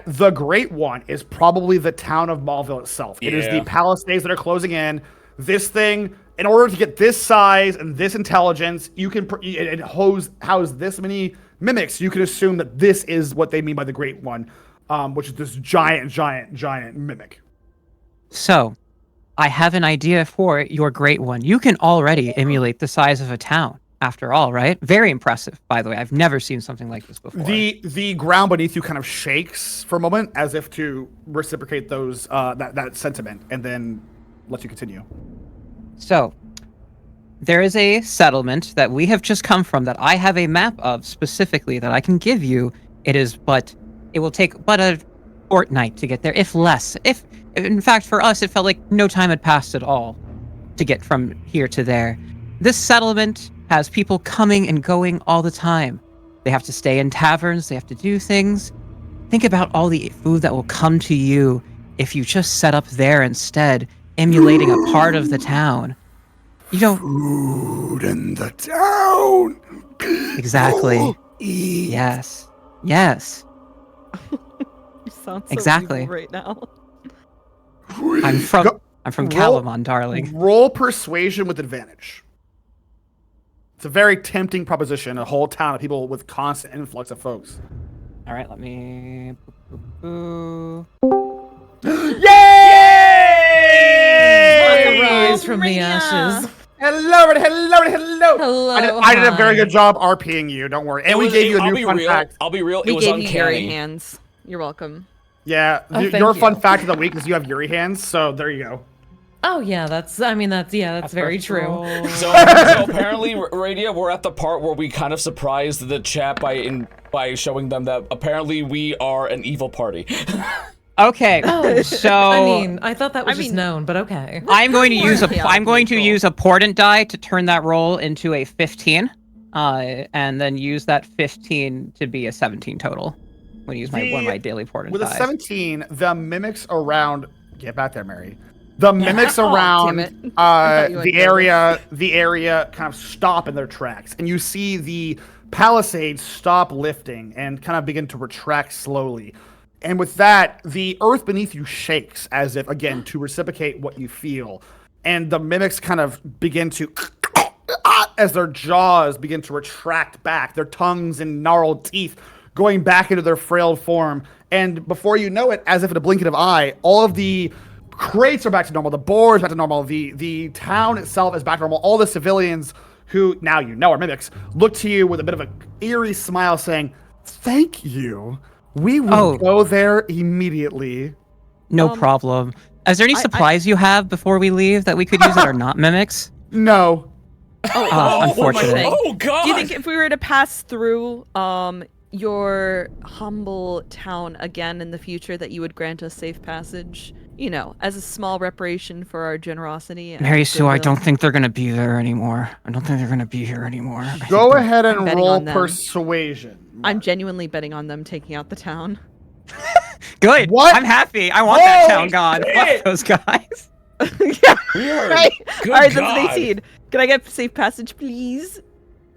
the Great One is probably the town of Mauville itself. It is the Yeah. palisades that are closing in. This thing, in order to get this size and this intelligence, you can and house this many mimics. You can assume that this is what they mean by the Great One, which is this giant mimic. So, I have an idea for your Great One. You can already emulate the size of a town, after all, right? Very impressive, by the way. I've never seen something like this before. The ground beneath you kind of shakes for a moment, as if to reciprocate those that sentiment, and then lets you continue. So, there is a settlement that we have just come from that I have a map of specifically that I can give you. It will take but a fortnight to get there, if less. If in fact for us it felt like no time had passed at all to get from here to there. This settlement has people coming and going all the time. They have to stay in taverns, they have to do things. Think about all the food that will come to you if you just set up there instead, emulating a part of the town. You don't... Food in the town! Exactly. Eat. Yes. Yes. You sound so Exactly. evil right now. I'm from Roll- Calamon, darling. Roll persuasion with advantage. It's a very tempting proposition, a whole town of people with constant influx of folks. All right, let me... Yay! Rise from the ashes. Hello. Hello. I did a very hi. good job RPing you, don't worry. And we gave you a new fun fact. I'll be real. We It was gave you Yuri uncanny. hands. You're welcome. Yeah, Oh, thank your you. fun fact of the week is you have Yuri hands, so there you go. Oh yeah, that's very true. So apparently, Radia, we're at the part where we kind of surprised the chat by showing them that apparently we are an evil party. Okay, Oh, so I mean, I thought that was I just mean- known, but okay. I'm going to use Chaotic I'm going to neutral. use a portent die to turn that roll into a 15, and then use that 15 to be a 17 total. I'm going to use one of my daily portent With a dies. 17, the mimics around. Get back there, Mary. The mimics Oh, around damn it. I thought you the area kind of stop in their tracks, and you see the palisades stop lifting and kind of begin to retract slowly. And with that, the earth beneath you shakes as if, again, to reciprocate what you feel. And the mimics kind of begin to, as their jaws begin to retract back, their tongues and gnarled teeth going back into their frail form. And before you know it, as if in a blink of an eye, all of the crates are back to normal, the boards back to normal, the town itself is back to normal. All the civilians who now you know are mimics look to you with a bit of an eerie smile saying, "Thank you. We will go there immediately." No problem. Is there any supplies you have before we leave that we could use that are not mimics? No. Unfortunate. Oh God! Do you think if we were to pass through your humble town again in the future that you would grant us safe passage? You know, as a small reparation for our generosity. And Mary Sue, I goodwill? don't think they're going to be there anymore. I don't think they're going to be here anymore. I Go think they're- ahead and betting roll on them. persuasion. I'm genuinely betting on them taking out the town. Good. What? I'm happy. I want that Holy town gone. shit! Fuck those guys. Yeah. We are. Right. Good All right, God. that's an 18. Can I get safe passage, please?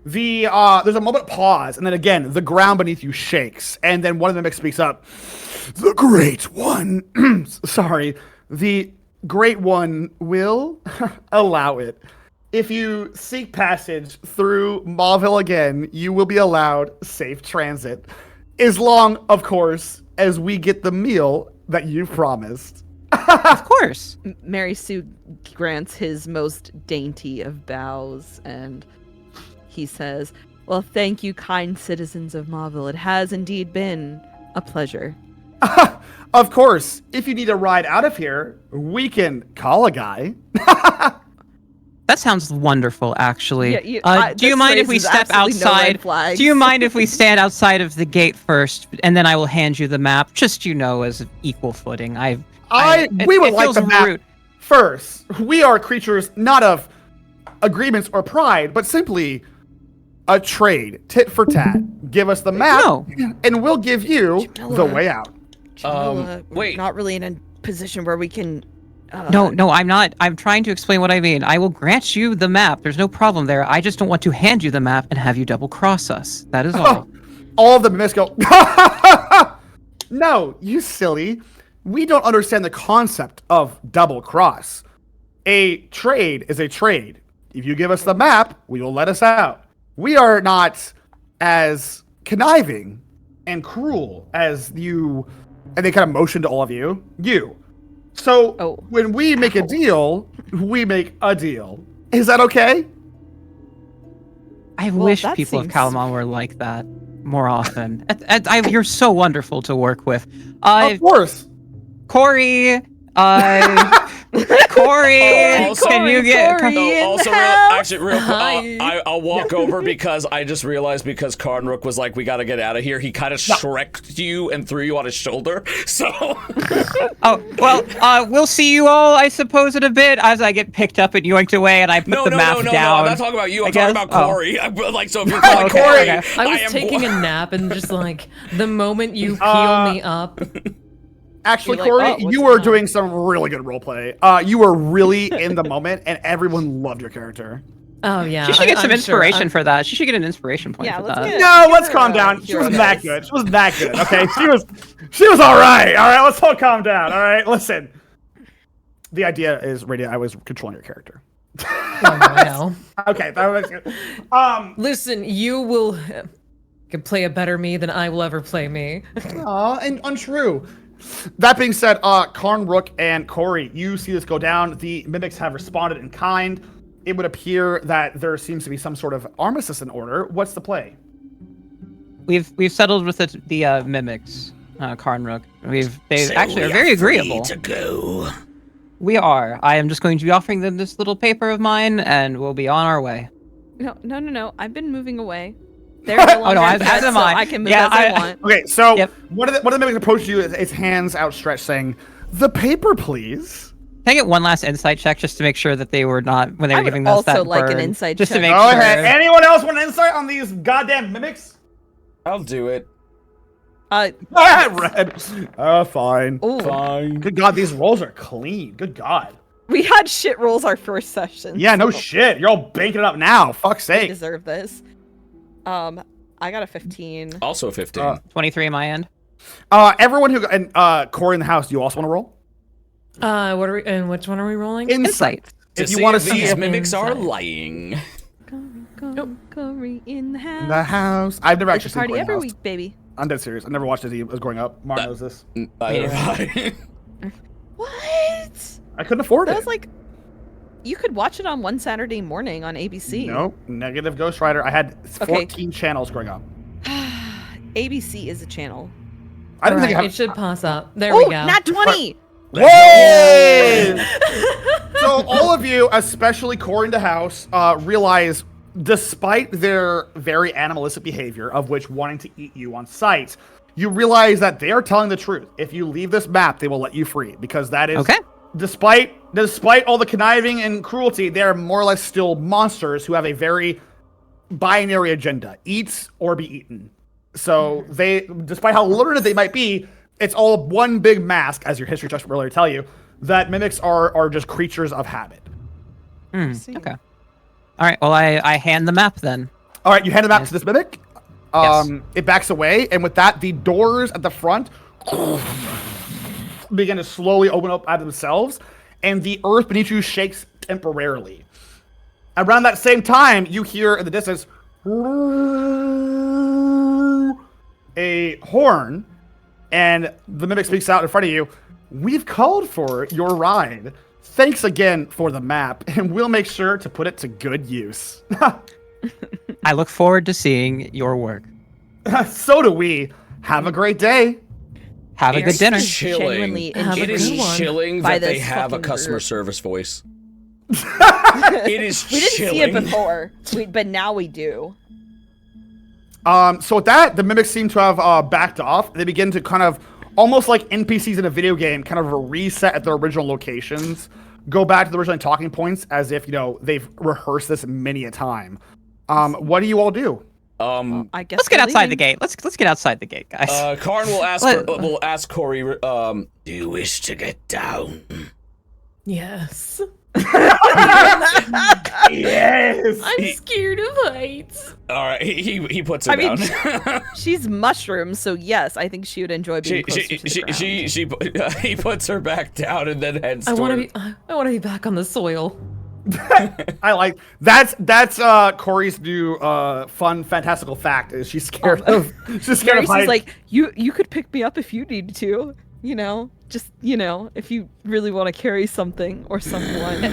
The there's a moment of pause, and then again the ground beneath you shakes, and then one of the mimics speaks up. The Great One. Sorry, the Great One will allow it. If you seek passage through Mauville again, you will be allowed safe transit, as long, of course, as we get the meal that you promised. Of course. Mary Sue grants his most dainty of bows, and he says, "Well, thank you, kind citizens of Mauville. It has indeed been a pleasure." Of course, if you need a ride out of here, we can call a guy. That sounds wonderful, actually. Yeah, do you this mind if we raises step absolutely no red outside? flags. Do you mind if we stand outside of the gate first, and then I will hand you the map, just as equal footing. We would like feels the map rude. first. We are creatures not of agreements or pride, but simply a trade, tit for tat. Give us the map, No. and we'll give you the way out. We're wait. not really in a position where we can. No, I'm not. I'm trying to explain what I mean. I will grant you the map. There's no problem there. I just don't want to hand you the map and have you double cross us. That is all. All of the mimics go, "No, you silly. We don't understand the concept of double cross. A trade is a trade. If you give us the map, we will let us out. We are not as conniving and cruel as you," and they kind of motion to all of you. So when we make a deal, we make a deal. Is that okay? I Well, wish that people of seems- Calamon were like that more often. You're so wonderful to work with. Of course. Corey, Corey, Also- can you get? Corey. Oh, also, the real, house. actually, real quick, Hi. I'll walk over because I just realized because Karnrook was like, we gotta get out of here, he kind of shreked you and threw you on his shoulder, so... Oh well, we'll see you all, I suppose, in a bit as I get picked up and yoinked away, and I put No, the no, map no, down. I'm not talking about you, I'm I talking guess? about Oh. Corey. Like, so if you're calling okay, Corey, okay. I was am taking a nap and just like the moment you peel me up. Actually, You're like, Corey, "Oh, what's you going were on?" doing some really good roleplay. You were really in the moment, and everyone loved your character. Oh yeah. She should get some I'm sure. inspiration for that. She should get an inspiration point Yeah, for let's that. get- No, give let's her calm a down. She hero wasn't that dice. good. She wasn't that good. Okay, she was all right. All right, let's all calm down. All right, listen. The idea is, Radia, I was controlling your character. Oh, no. Okay, that was good. Listen, you will can play a better me than I will ever play me. Aw, and untrue. That being said, Karn, Rook, and Corey, you see this go down. The mimics have responded in kind. It would appear that there seems to be some sort of armistice in order. What's the play? We've settled with the mimics, Karnrook. They actually are very agreeable. To go. We are. I am just going to be offering them this little paper of mine, and we'll be on our way. No. I've been moving away. They're no longer as pets, am so I. I can move Yeah, as I want. Okay, so Yep. one of the mimics approaches you, its hands outstretched, saying, "The paper, please." Can I get one last insight check just to make sure that they were not when they I were would giving us also that like an burn, insight just check. to make Go sure. ahead. Anyone else want an insight on these goddamn mimics? I'll do it. Red. Fine. Ooh, Fine. Good God, these rolls are clean. Good God. we had shit rolls our first session. Yeah, no so shit. You're all banking it up now. Fuck's We sake. deserve this. I got a 15. Also 15. 23 on my end. Everyone who and Corey in the house, do you also want to roll? What are we and which one are we rolling? Insight. If To you see want to if see these if mimics are Insight. lying. Corey in the house. the house. I've never It's actually a seen party Corey in the every house. week, baby. I'm dead serious. I never watched it as I was growing up. Mark knows this. Neither have I. What? I couldn't afford That it. was like, you could watch it on one Saturday morning on ABC. Nope. Negative Ghost Rider. I had 14 channels growing up. ABC is a channel. I didn't think I Alright, had. it should pause up. There Oh, we go. not 20. Whoa! So all of you, especially Corey in the house, realize, despite their very animalistic behavior, of which wanting to eat you on sight, you realize that they are telling the truth. If you leave this map, they will let you free, because that is, Okay. despite all the conniving and cruelty, they are more or less still monsters who have a very binary agenda: eat or be eaten. So they, despite how learned they might be, it's all one big mask, as your history text will earlier tell you, that mimics are just creatures of habit. Okay. All right. Well, I hand the map then. All right, you hand the map to this mimic. Yes. It backs away, and with that, the doors at the front begin to slowly open up out of themselves, and the earth beneath you shakes temporarily. Around that same time, you hear in the distance a horn, and the mimic speaks out in front of you. "We've called for your ride. Thanks again for the map, and we'll make sure to put it to good use." I look forward to seeing your work. So do we. Have a great day. Have a good dinner. Genuinely Have a It is good one. chilling By that they this have a fucking customer group. service voice. It is We didn't chilling. see it before, but now we do. So with that, the mimics seem to have backed off. They begin to kind of, almost like NPCs in a video game, kind of reset at their original locations, go back to the original talking points as if, they've rehearsed this many a time. What do you all do? I guess Let's get we're outside the leaving. gate. Let's get outside the gate, guys. Karn will ask Let- will ask Corey. Do you wish to get down? Yes. Yes! I'm scared of heights. All right, he puts her I mean, down. she's mushrooms, so yes, I think she would enjoy being closer to the ground. He puts her back down and then heads I want to toward. be. I want to be back on the soil. I like that's Corey's new fun fantastical fact is she's scared of Mary's heights. like, you could pick me up if you need to, just if you really want to carry something or someone.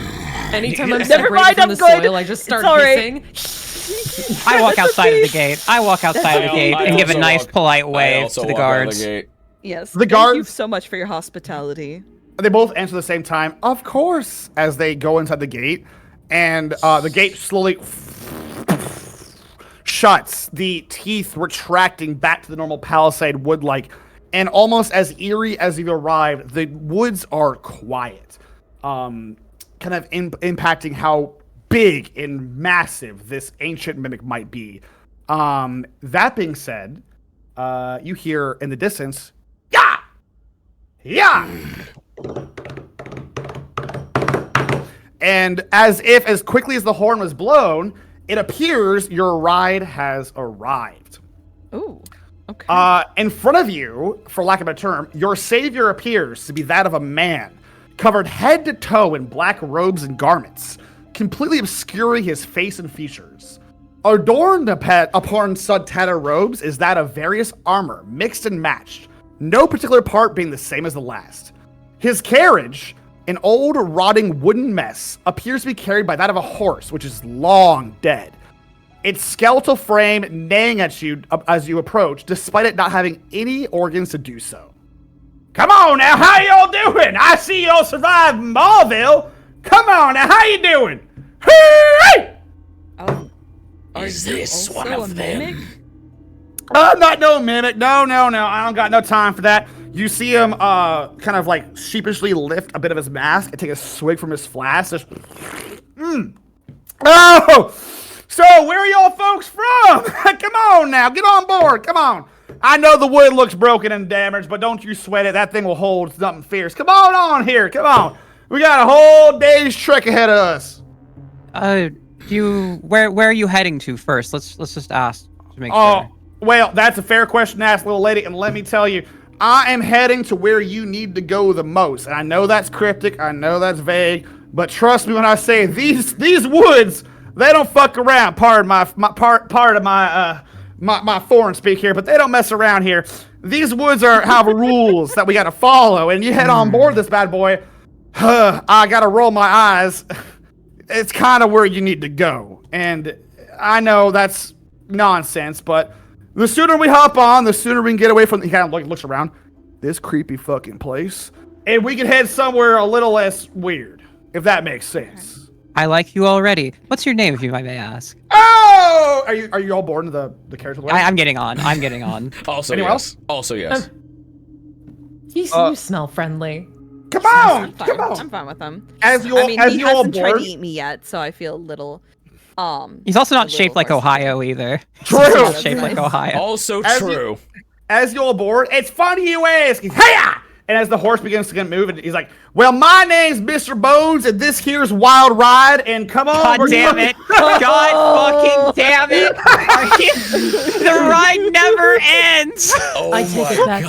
Anytime I'm Never separated mind, from I'm the good. soil, I just start It's all right. hissing. I walk outside of the gate. I walk outside of the gate I and give a also nice, walk- polite I wave also to the walk out of guards. gate. Yes. The Thank you guards- so much for your hospitality. They both answer at the same time, of course, as they go inside the gate. And the gate slowly shuts, the teeth retracting back to the normal palisade wood-like. And almost as eerie as you've arrived, the woods are quiet. Kind of impacting how big and massive this ancient mimic might be. That being said, you hear in the distance, "Yeah! Yeah!" And as quickly as the horn was blown, it appears your ride has arrived. Ooh. Okay. In front of you, for lack of a term, your savior appears to be that of a man, covered head to toe in black robes and garments, completely obscuring his face and features. Adorned upon said tattered robes is that of various armor, mixed and matched, no particular part being the same as the last. His carriage, an old rotting wooden mess, appears to be carried by that of a horse, which is long dead. Its skeletal frame neighing at you as you approach, despite it not having any organs to do so. Come on now, how y'all doing? I see y'all survived Mauville. Come on now, how you doing? Hey! Is this one of them? I'm not no mimic. No. I don't got no time for that. You see him kind of like sheepishly lift a bit of his mask and take a swig from his flask. Just, Oh! So, where are y'all folks from? Come on now, get on board, come on. I know the wood looks broken and damaged, but don't you sweat it. That thing will hold something fierce. Come on here, come on. We got a whole day's trek ahead of us. Where are you heading to first? Let's just ask to make sure. Well, that's a fair question to ask, little lady, and let me tell you, I am heading to where you need to go the most. And I know that's cryptic, I know that's vague, but trust me when I say these woods, they don't fuck around. Pardon my foreign speak here, but they don't mess around here. These woods have rules that we got to follow, and you head on board this bad boy. I got to roll my eyes. It's kind of where you need to go, and I know that's nonsense, but the sooner we hop on, the sooner we can get away from. He kind of looks around this creepy fucking place, and we can head somewhere a little less weird, if that makes sense. I like you already. What's your name, if you may ask? Oh! Are you all bored of the character? I'm getting on. Also, Anyone yes. else? Also, yes. You smell friendly. Come on! I'm fine. Come on! I'm fine with them. He hasn't tried to eat me yet, so I feel a little. He's also not shaped like Ohio either. True. He's not shaped like Ohio. Also true. As you all board, it's funny you ask. Hey-ya! And as the horse begins to move, and he's like, well, my name's MR.BONES, and this here's Wild Ride, and come on. God damn it. God fucking damn it. The ride never ends. Oh I take it back.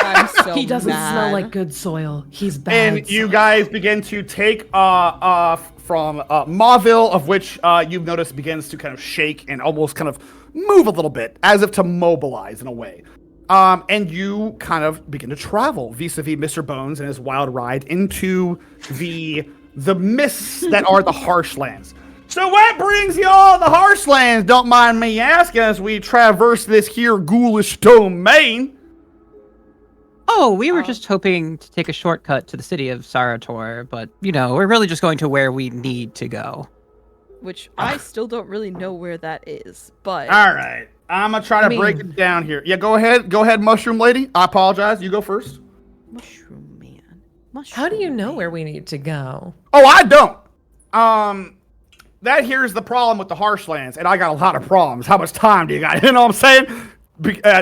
I'm so He doesn't mad. smell like good soil. He's bad. And you guys begin to take off from Mauville, of which you've noticed begins to kind of shake and almost kind of move a little bit, as if to mobilize in a way. And you kind of begin to travel vis-a-vis MR.BONES and his wild ride into the mists that are the Harshlands. So what brings y'all to the Harshlands, don't mind me asking, as we traverse this here ghoulish domain? Oh, we were just hoping to take a shortcut to the city of Sarator, but, we're really just going to where we need to go. Which I still don't really know where that is, but... All right. I'm going to try to break it down here. Yeah, go ahead, Mushroom Lady. I apologize. You go first. Mushroom Man. How do you know where we need to go? Oh, I don't. That here's the problem with the Harshlands, and I got a lot of problems. How much time do you got? You know what I'm saying?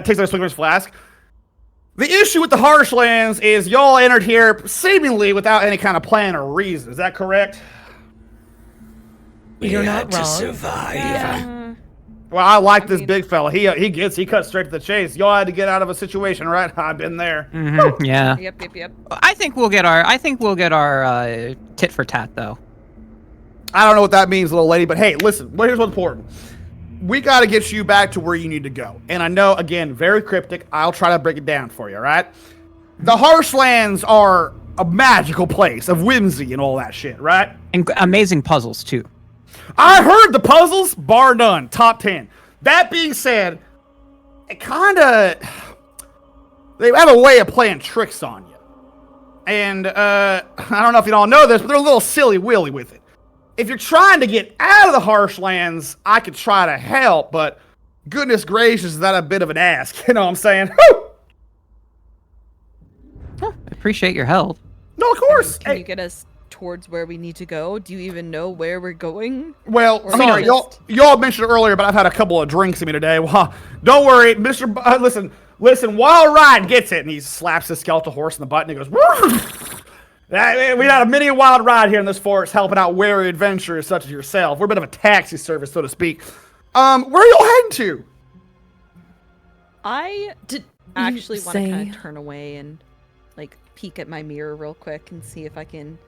Takes a swig of his flask. The issue with the Harshlands is y'all entered here seemingly without any kind of plan or reason. Is that correct? You're not to wrong. survive. Yeah. Well, I like this big fella. He cuts straight to the chase. Y'all had to get out of a situation, right? I've been there. Mm-hmm, yeah. Yep. I think we'll get our tit for tat though. I don't know what that means, little lady, but hey, listen, here's what's important. We got to get you back to where you need to go. And I know, again, very cryptic. I'll try to break it down for you, all right? The Harshlands are a magical place of whimsy and all that shit, right? And amazing puzzles too. I heard the puzzles, bar none, top 10. That being said, it kind of... They have a way of playing tricks on you. And I don't know if you all know this, but they're a little silly willy with it. If you're trying to get out of the Harshlands, I could try to help, but goodness gracious, is that a bit of an ask? You know what I'm saying? Whew! I appreciate your help. No, of course. Can you get us towards where we need to go? Do you even know where we're going? Well, Or sorry, just- y'all mentioned earlier, but I've had a couple of drinks in me today. Well, don't worry, Mr. Listen, Wild Ride gets it, and he slaps his skeletal horse in the butt, and he goes, we got a mini Wild Ride here in this forest, helping out wary adventurers such as yourself. We're a bit of a taxi service, so to speak. Where are y'all heading to? I Did actually you want to say- kind of turn away and like peek at my mirror real quick and see if I can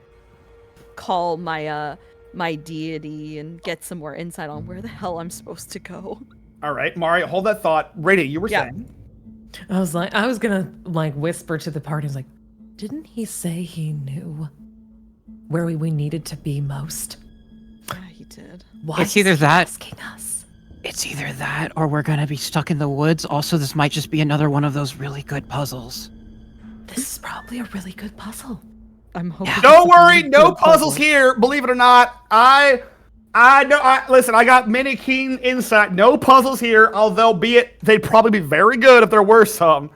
call my my deity and get some more insight on where the hell I'm supposed to go. All right, Mario, hold that thought. Rady, you were Yeah. saying. I was gonna like whisper to the party, like, didn't he say he knew where we needed to be most? Yeah, he did. Why It's either is he that- asking us? It's either that or we're gonna be stuck in the woods. Also, this might just be another one of those really good puzzles. This is probably a really good puzzle. I'm hoping. Don't worry, no puzzles here. Believe it or not, I know. Listen, I got many keen insight. No puzzles here, although they'd probably be very good if there were some.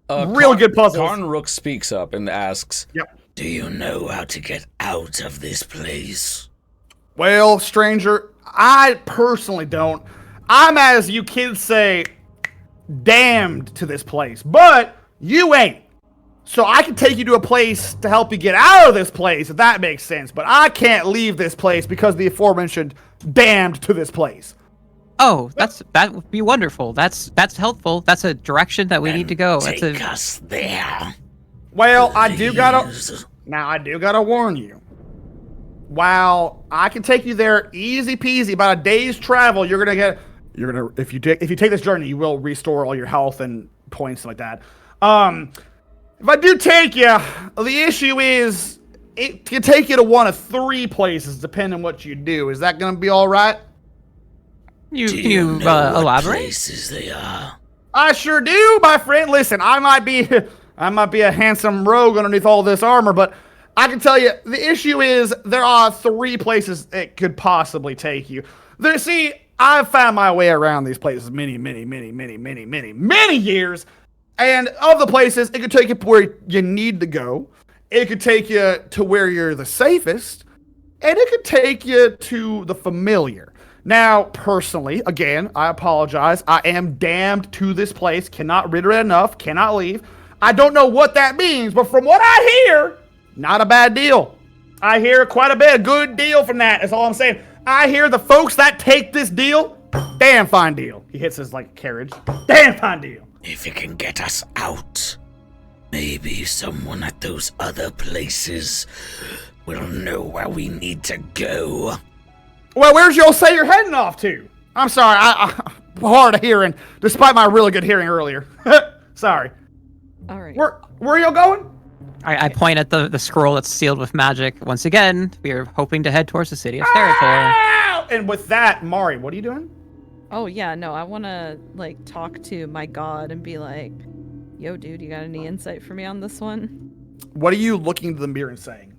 Real good puzzles. Karn Rook speaks up and asks, Yep. Do you know how to get out of this place? Well, stranger, I personally don't. I'm, as you kids say, damned to this place, but you ain't. So I can take you to a place to help you get out of this place, if that makes sense. But I can't leave this place because of the aforementioned damned to this place. Oh, that would be wonderful. That's helpful. That's a direction that we need to go. That's Take a us there. Well, I do gotta Please. warn you. While I can take you there easy peasy, about a day's travel, if you take this journey, you will restore all your health and points like that. If I do take you, the issue is it can take you to one of 3 places, depending on what you do. Is that gonna be all right? can you know what elaborate? places they are? I sure do, my friend. Listen, I might be a handsome rogue underneath all this armor, but I can tell you the issue is there are 3 places it could possibly take you. See, I've found my way around these places many years. And of the places, it could take you to where you need to go. It could take you to where you're the safest. And it could take you to the familiar. Now, personally, again, I apologize. I am damned to this place. Cannot reiterate enough. Cannot leave. I don't know what that means, but from what I hear, not a bad deal. I hear quite a bit. A good deal from that is all I'm saying. I hear the folks that take this deal, damn fine deal. He hits his, carriage. Damn fine deal. If it can get us out, maybe someone at those other places will know where we need to go. Well, where's y'all say you're heading off to? I'm sorry, I'm hard of hearing, despite my really good hearing earlier. Sorry. All right. Where are y'all going? I point at the scroll that's sealed with magic. Once again, we are hoping to head towards the city of Territor. Ow! And with that, Mari, what are you doing? Oh yeah, no, I want to talk to my god and be like, "Yo, dude, you got any insight for me on this one?" What are you looking to the mirror and saying?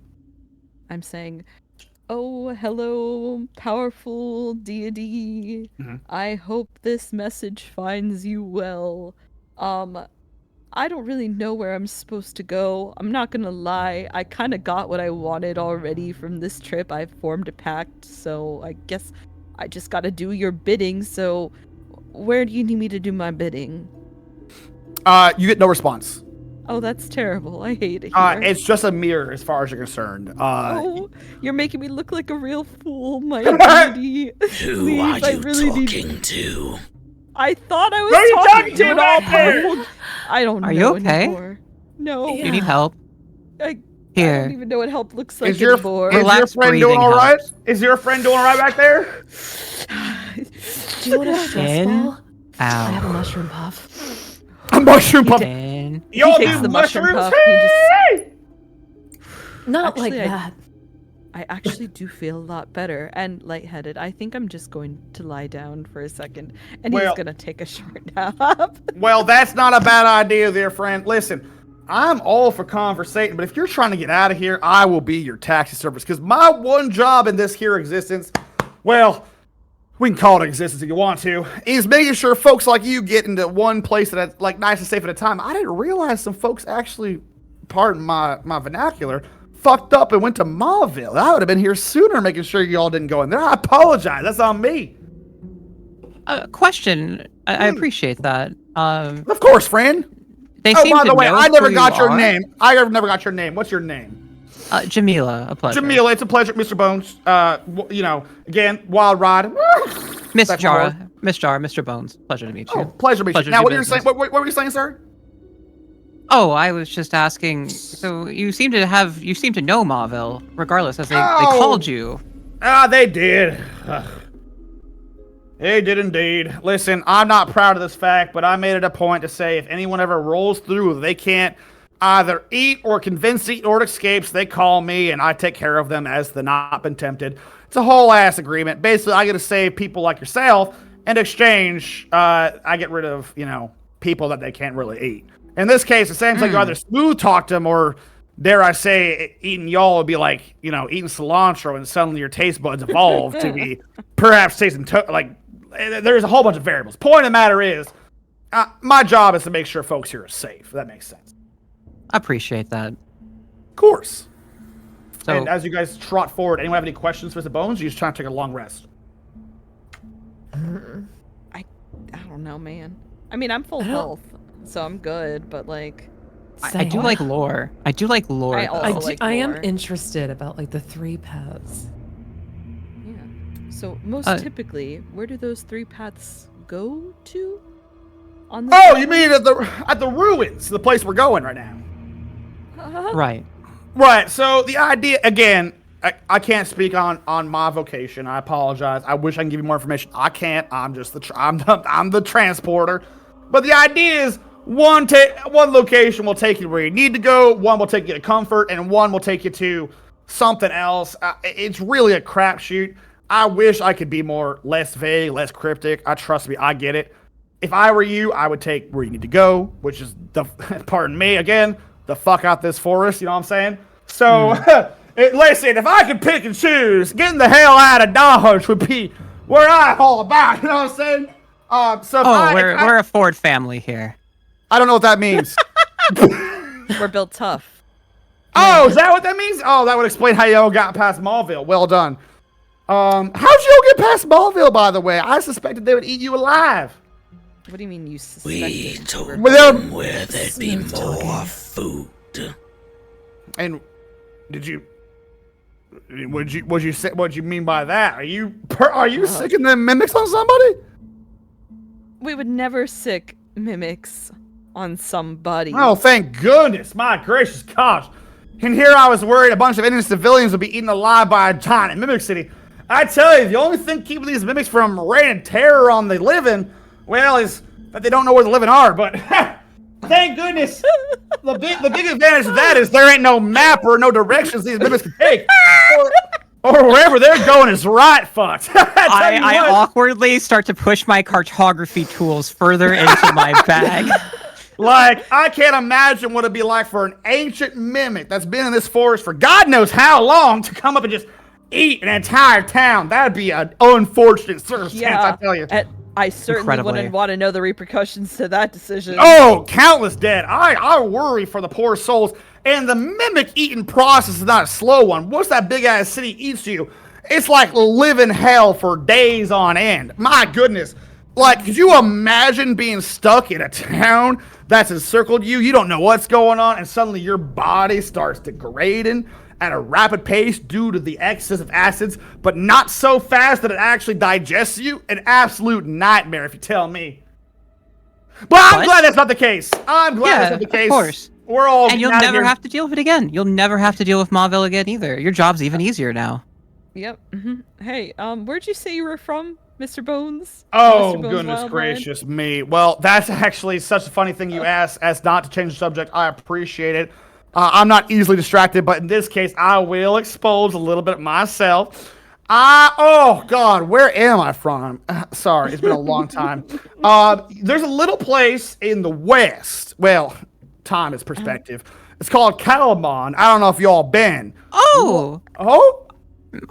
I'm saying, "Oh, hello, powerful deity. Mhm. I hope this message finds you well. I don't really know where I'm supposed to go. I'm not gonna lie, I kind of got what I wanted already from this trip. I formed a pact, so I guess I just gotta do your bidding. So, where do you need me to do my bidding?" You get no response. Oh, that's terrible. I hate it here. It's just a mirror as far as you're concerned. Oh, you're making me look like a real fool, my deity. Who Please, are I you really need- talking to? I thought I was Who are you talking to an back there? all-powerful- I don't Are know you okay? anymore. No, Do you need help? I don't Here. even know what help looks like Is your anymore. Relax friend doing breathing all right? helps. Is your friend doing all right back there? Do you want a stress In. ball? I have a Ow. mushroom puff. A mushroom pup. In. Y'all takes do the mushroom mushrooms? puff, he just- Hey! Not like Actually, that. I actually do feel a lot better and lightheaded. I think I'm just going to lie down for a second, and Well- he's gonna take a short nap. Well, that's not a bad idea there, friend. Listen, I'm all for conversating, but if you're trying to get out of here, I will be your taxi service. Because my one job in this here existence, well, we can call it existence if you want to, is making sure folks like you get into one place that's like nice and safe at a time. I didn't realize some folks actually, pardon my vernacular, fucked up and went to Mauville. I would have been here sooner making sure you all didn't go in there. I apologize. That's on me. Question. I appreciate that. Of course, friend. They Oh, seem by the to way, know I never who got you your are. name. I never got your name. What's your name? Jamila, a pleasure. Jamila, it's a pleasure, Mr. Bones. You know, again, wild ride. Miss That's Jara, more. Miss Jara, Mr. Bones. Pleasure to meet you. Oh, pleasure to meet you. Pleasure Now, to what do were you saying? business. What were you saying, sir? Oh, I was just asking. So you seem to know Mauville, regardless, as they Oh. called you. They did. They did indeed. Listen, I'm not proud of this fact, but I made it a point to say if anyone ever rolls through, they can't either eat or convince to eat or escapes, they call me and I take care of them as the not been tempted. It's a whole ass agreement. Basically, I get to save people like yourself. In exchange, I get rid of, you know, people that they can't really eat. In this case, it seems like you either smooth talk them or, dare I say, eating y'all would be like, you know, eating cilantro and suddenly your taste buds evolve to be perhaps tasting like. There's a whole bunch of variables. Point of the matter is, my job is to make sure folks here are safe. If that makes sense. I appreciate that. Of course. So, And as you guys trot forward, anyone have any questions for the Bones? Or you just trying to take a long rest? I don't know, man. I mean, I'm full health, so I'm good. But like, I do like lore. I do like lore. I though. also like I am lore. interested about like the 3 paths. Yeah. So most typically, where do those 3 paths go to? On the Oh, you mean at the ruins, the place we're going right now? Right. Right. So the idea, again, I can't speak on my vocation. I apologize. I wish I can give you more information. I can't. I'm just I'm the transporter. But the idea is one location will take you where you need to go. One will take you to comfort, and one will take you to something else. It's really a crapshoot. I wish I could be less vague, less cryptic. Trust me, I get it. If I were you, I would take where you need to go, which is pardon me again, the fuck out this forest. You know what I'm saying? So, listen, if I could pick and choose, getting the hell out of Dodge would be where I'm all about. You know what I'm saying? We're a Ford family here. I don't know what that means. We're built tough. Oh, is that what that means? Oh, that would explain how y'all got past Mauville. Well done. How'd y'all get past Mauville, by the way? I suspected they would eat you alive. What do you mean you We suspected? told Well, them where there'd be more food. And did you? What'd you mean by that? Are you sicking them mimics on somebody? We would never sick mimics on somebody. Oh, thank goodness! My gracious gosh! And here I was worried a bunch of innocent civilians would be eaten alive by a giant in Mimic City. I tell you, the only thing keeping these mimics from raining terror on the living, well, is that they don't know where the living are. But thank goodness, the big advantage of that is there ain't no map or no directions these mimics can take, or wherever they're going is right fucked. I awkwardly start to push my cartography tools further into my bag. Like, I can't imagine what it'd be like for an ancient mimic that's been in this forest for God knows how long to come up and just eat an entire town. That'd be an unfortunate circumstance, I tell you. I certainly Incredibly. wouldn't want to know the repercussions to that decision. Oh, countless dead. I worry for the poor souls. And the mimic eating process is not a slow one. Once that big ass city eats you, it's like living hell for days on end. My goodness. Like, could you imagine being stuck in a town that's encircled you? You don't know what's going on, and suddenly your body starts degrading at a rapid pace due to the excess of acids, but not so fast that it actually digests you? An absolute nightmare, if you tell me. But I'm glad that's not the case. I'm glad that's not the case. Of course. We're all And you'll out never here. have to deal with it again. You'll never have to deal with Mauville again either. Your job's even easier now. Yep. Hey, where'd you say you were from, Mr. Bones? Oh, Mr. Bones goodness Wildland? gracious me. Well, that's actually such a funny thing you asked as not to change the subject. I appreciate it. I'm not easily distracted, but in this case, I will expose a little bit of myself. Oh, God, where am I from? Sorry, it's been a long time. There's a little place in the west. Well, time is perspective. It's called Calamon. I don't know if y'all been. Oh, Oh?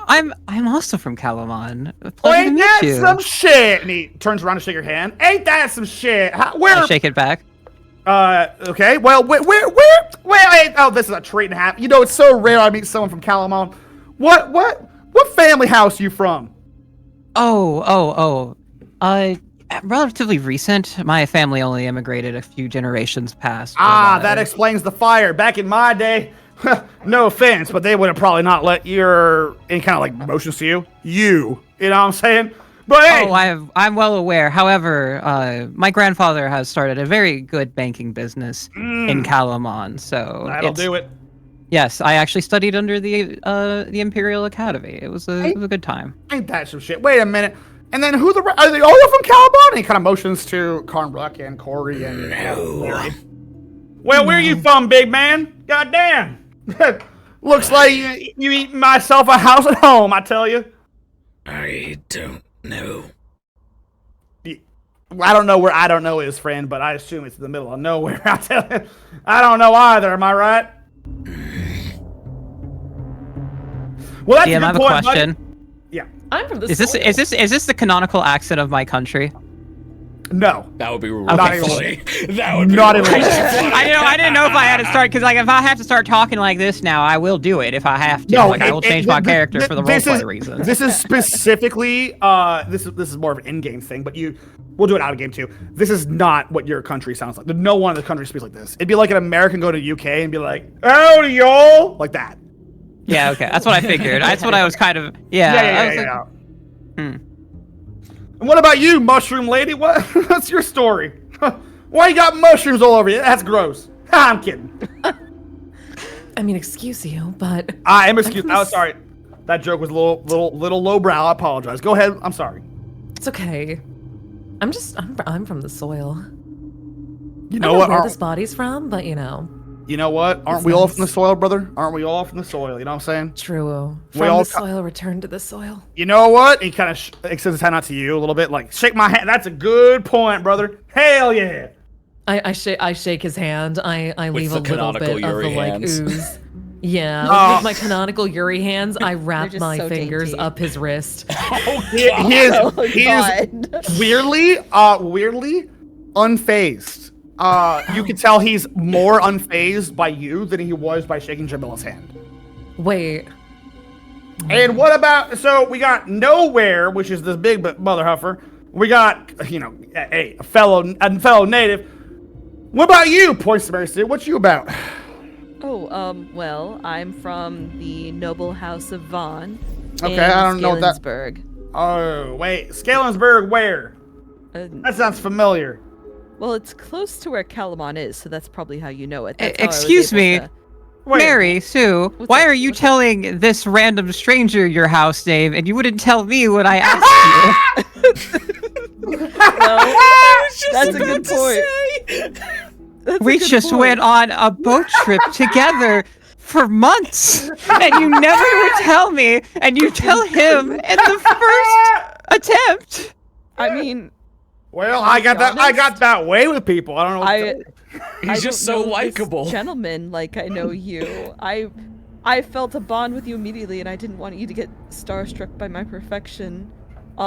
I'm also from Calamon. Oh, Pleasure to ain't meet that you. some shit? And he turns around to shake your hand. Ain't that some shit? Where? I shake it back. Okay. Well, where? Oh, this is a treat and a half. You know, it's so rare I meet someone from Calamon. What family house you from? Relatively recent. My family only immigrated a few generations past. That explains the fire. Back in my day, no offense, but they would have probably not let any kind of like motions to you. You know what I'm saying? But hey, I'm well aware. However, my grandfather has started a very good banking business in Calamon, so that'll do it. Yes, I actually studied under the Imperial Academy. It was a good time. Ain't that some shit? Wait a minute. And then are they all from Calamon? And he kind of motions to Karnbrook and Corey and Larry. Well, where you from, big man? Goddamn. Looks like you eating myself a house at home, I tell you. I don't know. I don't know where I don't know is, friend, but I assume it's in the middle of nowhere. I tell you, I don't know either. Am I right? Well, that's a good I have a point, question. buddy. Yeah. I'm from the Is this the canonical accent of my country? No. That would be really Not funny. That would be Not really even. funny. I didn't know if I had to start because like if I have to start talking like this now, I will do it if I have to. No, like I will change my character for the roleplay reasons. This is specifically this is more of an in-game thing, but we'll do it out of game too. This is not what your country sounds like. No one in the country speaks like this. It'd be like an American go to UK and be like, "Howdy, y'all," like that. Yeah, okay, that's what I figured. That's what I was kind of. Yeah. And what about you, mushroom lady? What's your story? Why you got mushrooms all over you? That's gross. I'm kidding. I mean, excuse you, but I am excused. Oh, sorry. That joke was a little lowbrow. I apologize. Go ahead. I'm sorry. it's okay. I'm from the soil. You I know don't what? know where this body's from, but You know what? Aren't we all from the soil, brother? Aren't we all from the soil? You know what I'm saying? True. We From all the soil, return to the soil. You know what? He kind of extends his hand out to you a little bit, like shake my hand. That's a good point, brother. Hell yeah. I shake his hand. I leave a the little bit canonical of Yuri the like hands. ooze. Yeah, Oh. with my canonical Yuri hands, I wrap just my so fingers dainty. up his wrist. He is God. weirdly unfazed. You can tell he's more unfazed by you than he was by shaking Jamila's hand. Wait, And what about, so we got Nowhere, which is this big mother huffer. We got, a fellow native. What about you, Points to Mary Sue? What you about? Well, I'm from the noble house of Vaughn. Okay, in I don't know what that- Scalensburg. Oh, wait, Scalensburg, where? That sounds familiar. Well, it's close to where Calamon is, so that's probably how you know it. That's how I was Excuse able me. to- Wait, Mary Sue, What's why up? are you What's up? telling this random stranger your house name and you wouldn't tell me when I asked Well, that's a good point. you? We just went on a boat trip together for months and you never would tell me and you tell him in the first attempt. I mean, well, I got that way with people. I don't know what to tell you. He's just don't so know this likable. Gentleman, like I know you. I felt a bond with you immediately, and I didn't want you to get starstruck by my perfection. I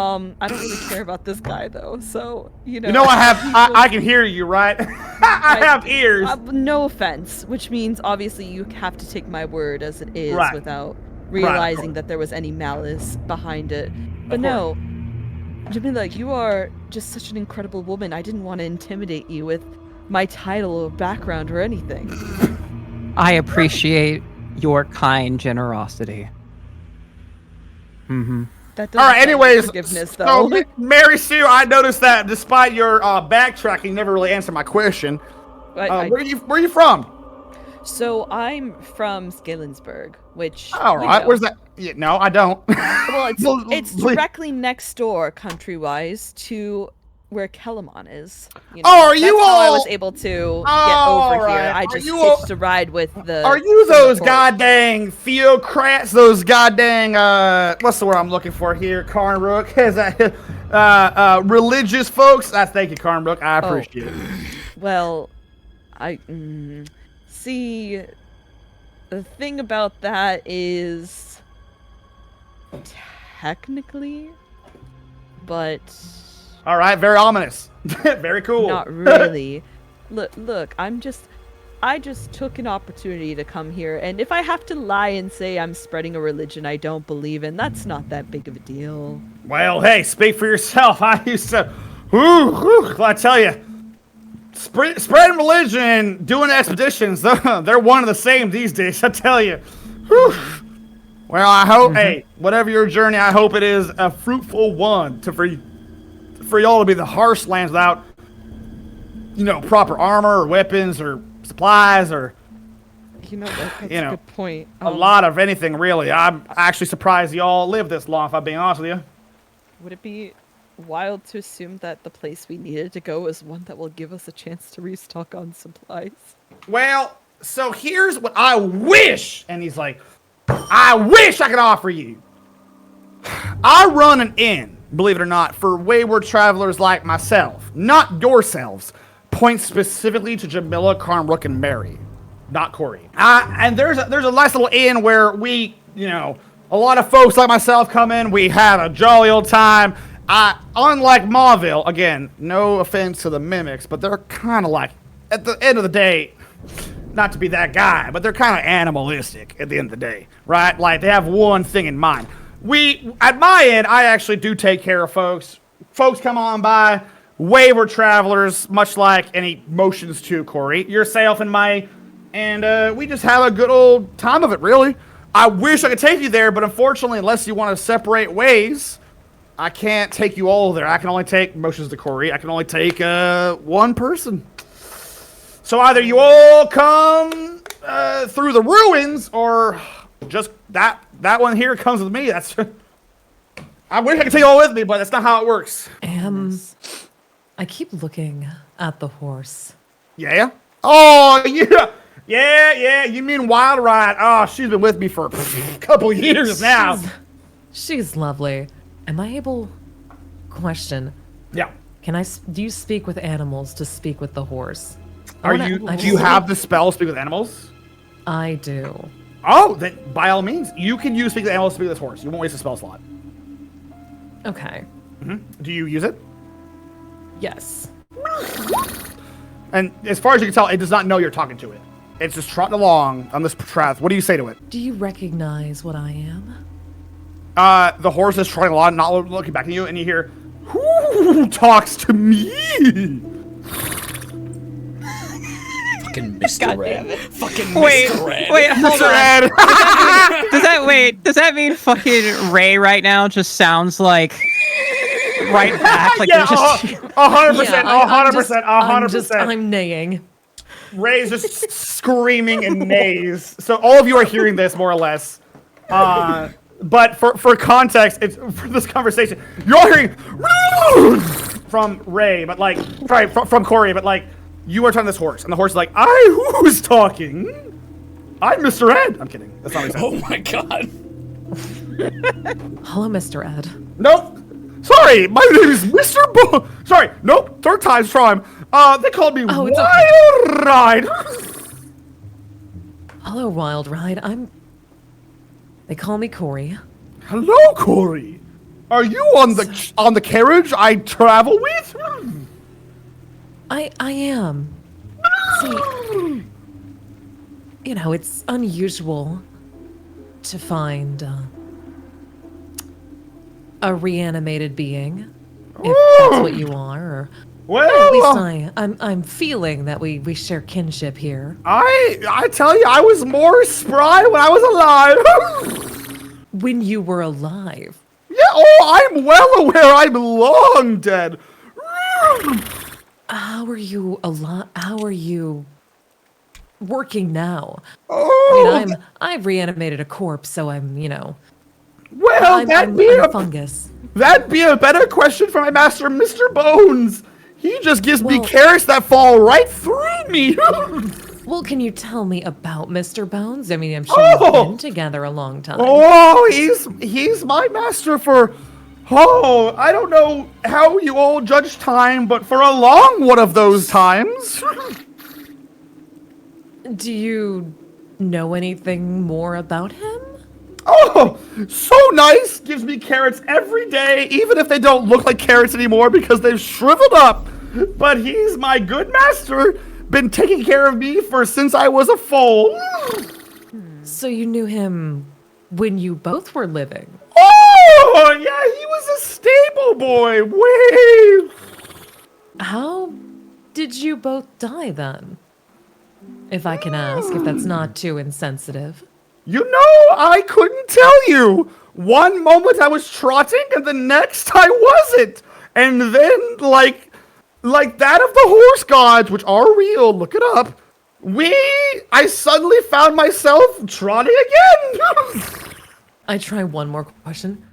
don't really care about this guy though, so You know, I can hear you, right? I have ears. No offense, which means obviously you have to take my word as it is Right. without realizing that there was any malice behind it. But no, Jamila, you are just such an incredible woman. I didn't want to intimidate you with my title or background or anything. I appreciate your kind generosity. Mm-hmm. That All right, doesn't sound like anyways, forgiveness so though. Mary Sue, I noticed that despite your backtracking, you never really answered my question. I- Where are you from? So I'm from Scalensburg, which All you right, know. where's that? Yeah, no, I don't. Well, it's Please. directly next door, country-wise, to where Calamon is. You Oh, are that's you how I all- was able to get Oh, over here. right. I Are just you all- hitched a ride with the. Are you from the those court. goddamn theocrats? Those goddamn what's the word I'm looking for here? Karnbrook? Is that religious folks? Thank you, Karnbrook. I appreciate it. Well, See, the thing about that is technically, but All right, very ominous. Very cool. not really. Look, I just took an opportunity to come here, and if I have to lie and say I'm spreading a religion I don't believe in, that's not that big of a deal. Well, hey, speak for yourself. I used to, I tell you, spreading religion and doing expeditions, they're one and the same these days, I tell you. Whew. Well, I hope, hey, whatever your journey, I hope it is a fruitful one for y'all to be the harsh lands without, proper armor or weapons or supplies or, That's a good point. a lot of anything, really. I'm actually surprised y'all live this long, if I'm being honest with you. Would it be wild to assume that the place we needed to go is one that will give us a chance to restock on supplies? Well, so here's what I wish, and he's like, I wish I could offer you. I run an inn, believe it or not, for wayward travelers like myself, not yourselves. Point specifically to Jamila, Karnbrook, and Mary, not Corey. And there's a nice little inn where we, a lot of folks like myself come in. We have a jolly old time. Unlike Mauville, again, no offense to the mimics, but they're kind of like, at the end of the day, not to be that guy, but they're kind of animalistic at the end of the day, right? Like, they have one thing in mind. At my end, I actually do take care of folks. Folks come on by, wayward travelers, much like any motions too, Corey, yourself and May, and we just have a good old time of it, really. I wish I could take you there, but unfortunately, unless you want to separate ways, I can't take you all there. I can only take motions to Corey. I can only take one person. So either you all come through the ruins, or just that one here comes with me. That's. I wish I could take you all with me, but that's not how it works. I keep looking at the horse. Yeah? Oh, yeah. Yeah. You mean Wild Ride? Oh, she's been with me for a couple years now. She's lovely. Am I able? Question. Yeah. Do you speak with animals to speak with the horse? Do you have the spell Speak with Animals? I do. Oh, then by all means, you can use Speak with Animals to speak with this horse. You won't waste a spell slot. Okay. Do you use it? Yes. And as far as you can tell, it does not know you're talking to it. It's just trotting along on this path. What do you say to it? Do you recognize what I am? The horse is trotting along, not looking back at you, and you hear, "Who talks to me?" Fucking Mr. Red. Fucking Wait, Mr. Red. wait, hold Mr. on. Ed. Does that mean fucking Ray right now just sounds like right back? Like Yeah, there's just 100%, 100%. I'm neighing. Ray's just screaming and neighs. So all of you are hearing this more or less. But for context, it's for this conversation, you're all hearing from Ray, but like, sorry, from Corey, but like, you are talking to this horse, and the horse is like, who's talking? I'm Mr. Ed. I'm kidding. That's not what he said. Oh my god. Hello, Mr. Ed. Nope. Sorry, my name is Mr. Sorry, nope. Third time's charm. They called me Oh, it's Wild Ride. Hello, Wild Ride. They call me Corey. Hello, Corey. Are you on the carriage I travel with? I am. See, it's unusual to find a reanimated being, if that's what you are. Or at least I'm feeling that we share kinship here. I tell you, I was more spry when I was alive. When you were alive. Yeah, I'm well aware I'm long dead. How are you alive? How are you working now? I've reanimated a corpse, so I'm, Well, I'm fungus. That'd be a better question for my master, MR.BONES. He just gives me Well- carrots that fall right through me. Well, can you tell me about MR.BONES? I mean, I'm sure you've been together a long time. Oh, he's my master for, I don't know how you all judge time, but for a long one of those times. Do you know anything more about him? Oh, so nice. Gives me carrots every day, even if they don't look like carrots anymore because they've shriveled up. But he's my good master. Been taking care of me since I was a foal. So you knew him when you both were living? Oh, yeah, he was a stable boy. Wait. How did you both die then? If I can ask, if that's not too insensitive. You know, I couldn't tell you. One moment I was trotting and the next I wasn't. And then, like that of the horse gods, which are real, look it up. I suddenly found myself trotting again. I try one more question.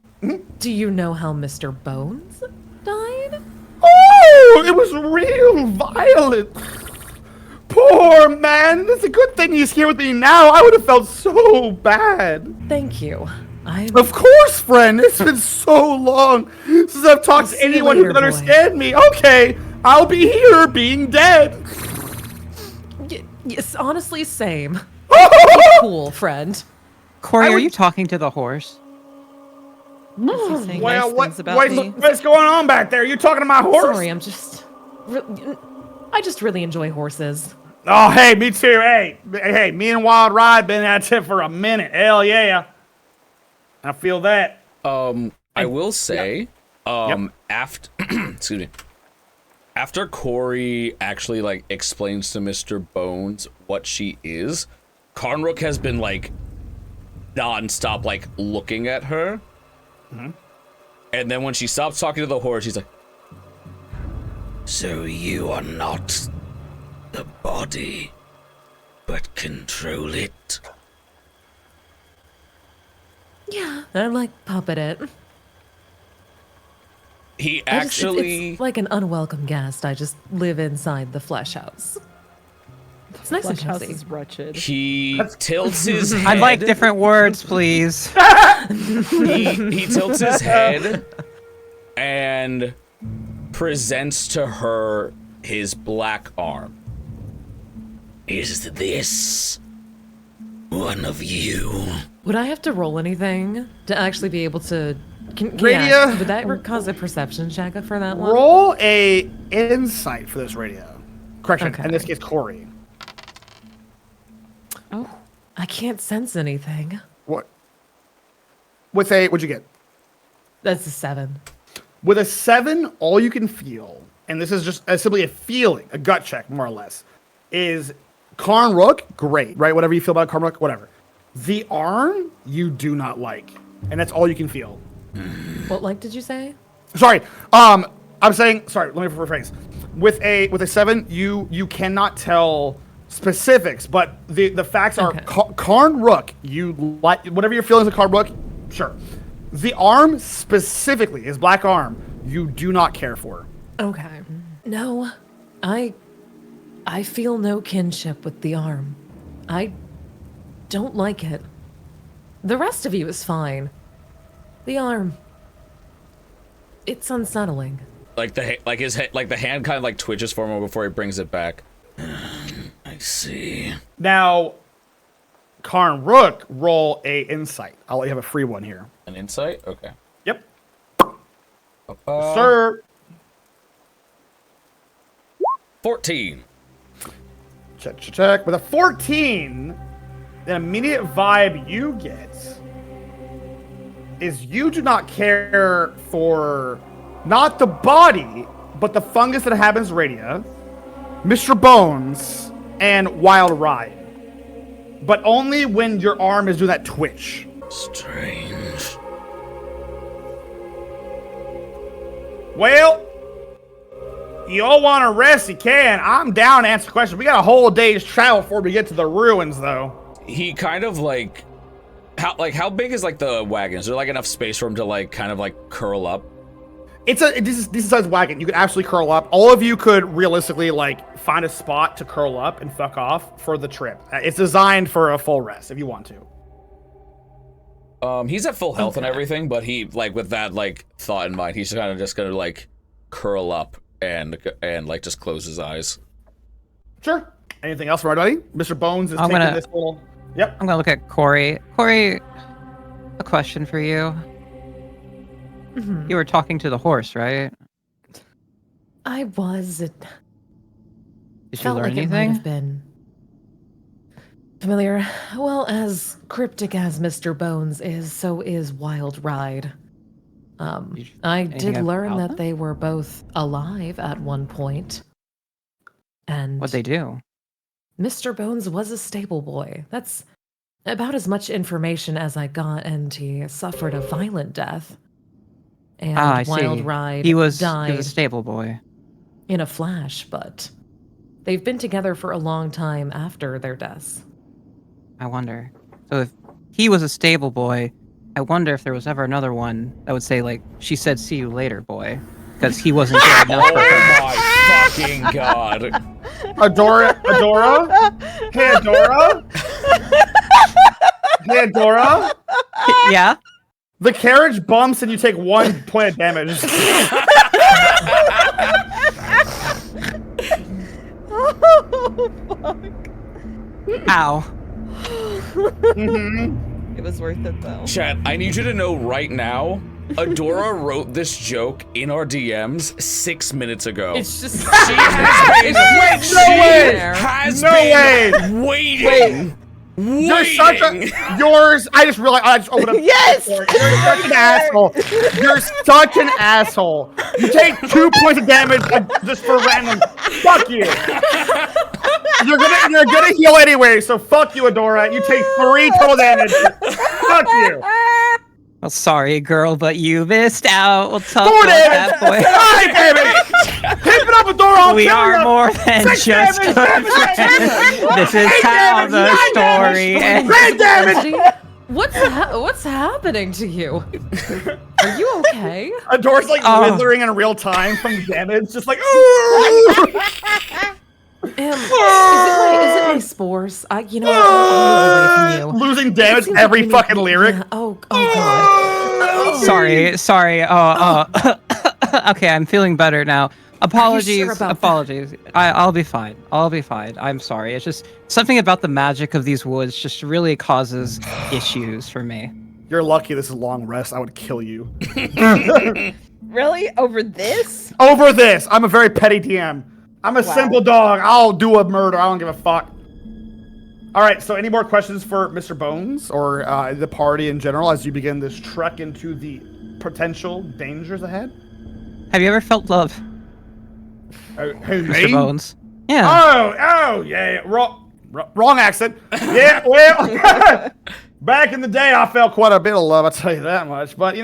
Do you know how Mr. Bones died? Oh, it was real violent. Poor man. It's a good thing he's here with me now. I would have felt so bad. Thank you. Of course, friend. It's been so long since I've talked to anyone who can understand me. Okay, I'll be here being dead. Yes, honestly, same. Cool, friend. Corey, are you talking to the horse? Is he saying Well, nice things about me? what's going on back there? You talking to my horse? Sorry, I just really enjoy horses. Oh, hey, me too. Hey, me and Wild Ride been at it for a minute. Hell yeah. I feel that. I will say, after excuse me, after Corey actually like explains to Mr. Bones what she is, Karnrook has been like non-stop like looking at her. And then when she stops talking to the horse, she's like, So you are not the body, but control it? Yeah, I like puppet it. he actually It's like an unwelcome guest. I just live inside the flesh house. It's nice and Flesh house cozy. is wretched. he tilts his head. I'd like different words, please. he tilts his head and presents to her his black arm. Is this one of you? Would I have to roll anything to actually be able to? Radio. Would that cause a perception check for that one? Roll a insight for this radio. Correction, Okay. in this case, Corey. Oh, I can't sense anything. What? What'd you get? That's a 7. With a 7, all you can feel, and this is just simply a feeling, a gut check, more or less, is Karnrook, great, right? Whatever you feel about Karnrook, whatever. The arm, you do not like, and that's all you can feel. What like did you say? Sorry, I'm saying, sorry, let me rephrase. With a 7, you cannot tell specifics, but the facts are Okay. Karnrook, you like, whatever your feelings of Karnrook, sure. The arm specifically, his black arm, you do not care for. Okay. No, I feel no kinship with the arm. I don't like it. The rest of you is fine. The arm. It's unsettling. Like his head, like the hand kind of like twitches for him before he brings it back. I see. Now, Karnrook, roll a insight. I'll let you have a free one here. An insight? Okay. Yep. Sir. 14. Check. With a 14, the immediate vibe you get is you do not care for not the body, but the fungus that happens Radia, Mr. Bones, and Wild Ride. But only when your arm is doing that twitch. Strange. Well, you all want to rest, you can. I'm down to answer questions. We got a whole day's travel before we get to the ruins, though. He kind of like, how big is like the wagon? Is there like enough space for him to like kind of like curl up? It's a decent sized wagon. You could absolutely curl up. All of you could realistically like find a spot to curl up and fuck off for the trip. It's designed for a full rest if you want to. He's at full health and everything, but he like with that like thought in mind, he's kind of just gonna like curl up and like just close his eyes. Sure. Anything else for everybody? Mr. Bones is taking this little... Yep. I'm gonna look at Corey. Corey, a question for you. You were talking to the horse, right? I was. It Did you felt learn like it might anything? have been familiar. Well, as cryptic as Mr. Bones is, so is Wild Ride. I did learn that they were both alive at one point. And What'd they do? Mr. Bones was a stable boy. That's about as much information as I got, and he suffered a violent death. And I Wild see. Ride He was died a stable boy. in a flash, but they've been together for a long time after their deaths. I wonder. So if he was a stable boy, I wonder if there was ever another one that would say, like, she said, see you later, boy. Because he wasn't good enough for her. my fucking god. Adora? Hey, Adora? Hey, Adora? Yeah? The carriage bumps and you take 1 point of damage. Oh, fuck. Ow. It was worth it, though. Chat, I need you to know right now, Adora wrote this joke in our DMs 6 minutes ago. It's just She has been waiting. You're such a I just realized I just opened up. Yes! You're such an asshole. You're such an asshole. You take 2 points of damage just for random. Fuck you. You're gonna heal anyway, so fuck you, Adora. You take 3 total damage. Fuck you. Well, sorry, girl, but you missed out. We'll talk 4 about that, damage. boy. 5 damage. Keep it up, Adora. We are more than 6 just damage, good 7 friends. damage. This is 8 how damage, the 9 story damage, ends. 10 damage. What's happening to you? Are you okay? Adora's like Oh. withering in real time from damage, just like ooh. Is it my spores? I'll away from you. Losing damage Seems every like fucking lyric. Yeah. Oh god. Sorry. Okay, I'm feeling better now. Apologies. about that? I'll be fine. I'm sorry. It's just something about the magic of these woods just really causes issues for me. You're lucky this is long rest. I would kill you. Really? Over this? Over this, I'm a very petty DM. I'm a simple dog. I'll do a murder. I don't give a fuck. All right, so any more questions for Mr. Bones or the party in general as you begin this trek into the potential dangers ahead? Have you ever felt love, Mr. Bones? Yeah. Oh, yeah. Wrong accent. Yeah, well, back in the day, I felt quite a bit of love, I'll tell you that much. But,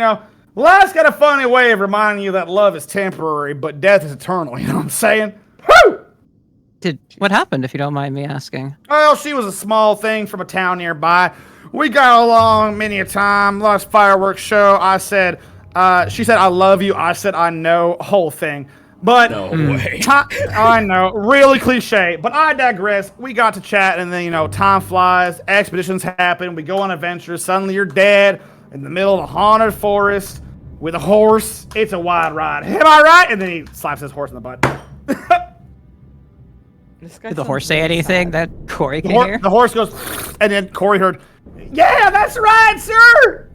life's got a funny way of reminding you that love is temporary, but death is eternal, you know what I'm saying? Woo! What happened, if you don't mind me asking? Well, she was a small thing from a town nearby. We got along many a time. Last fireworks show, I said, she said, I love you. I said, I know, whole thing. But No way. I know, really cliche, but I digress. We got to chat, and then, time flies, expeditions happen, we go on adventures, suddenly you're dead in the middle of a haunted forest with a horse. It's a wild ride. Am I right? And then he slaps his horse in the butt. Did the horse say anything that Corey can hear? The horse goes, and then Corey heard, yeah, that's right, sir!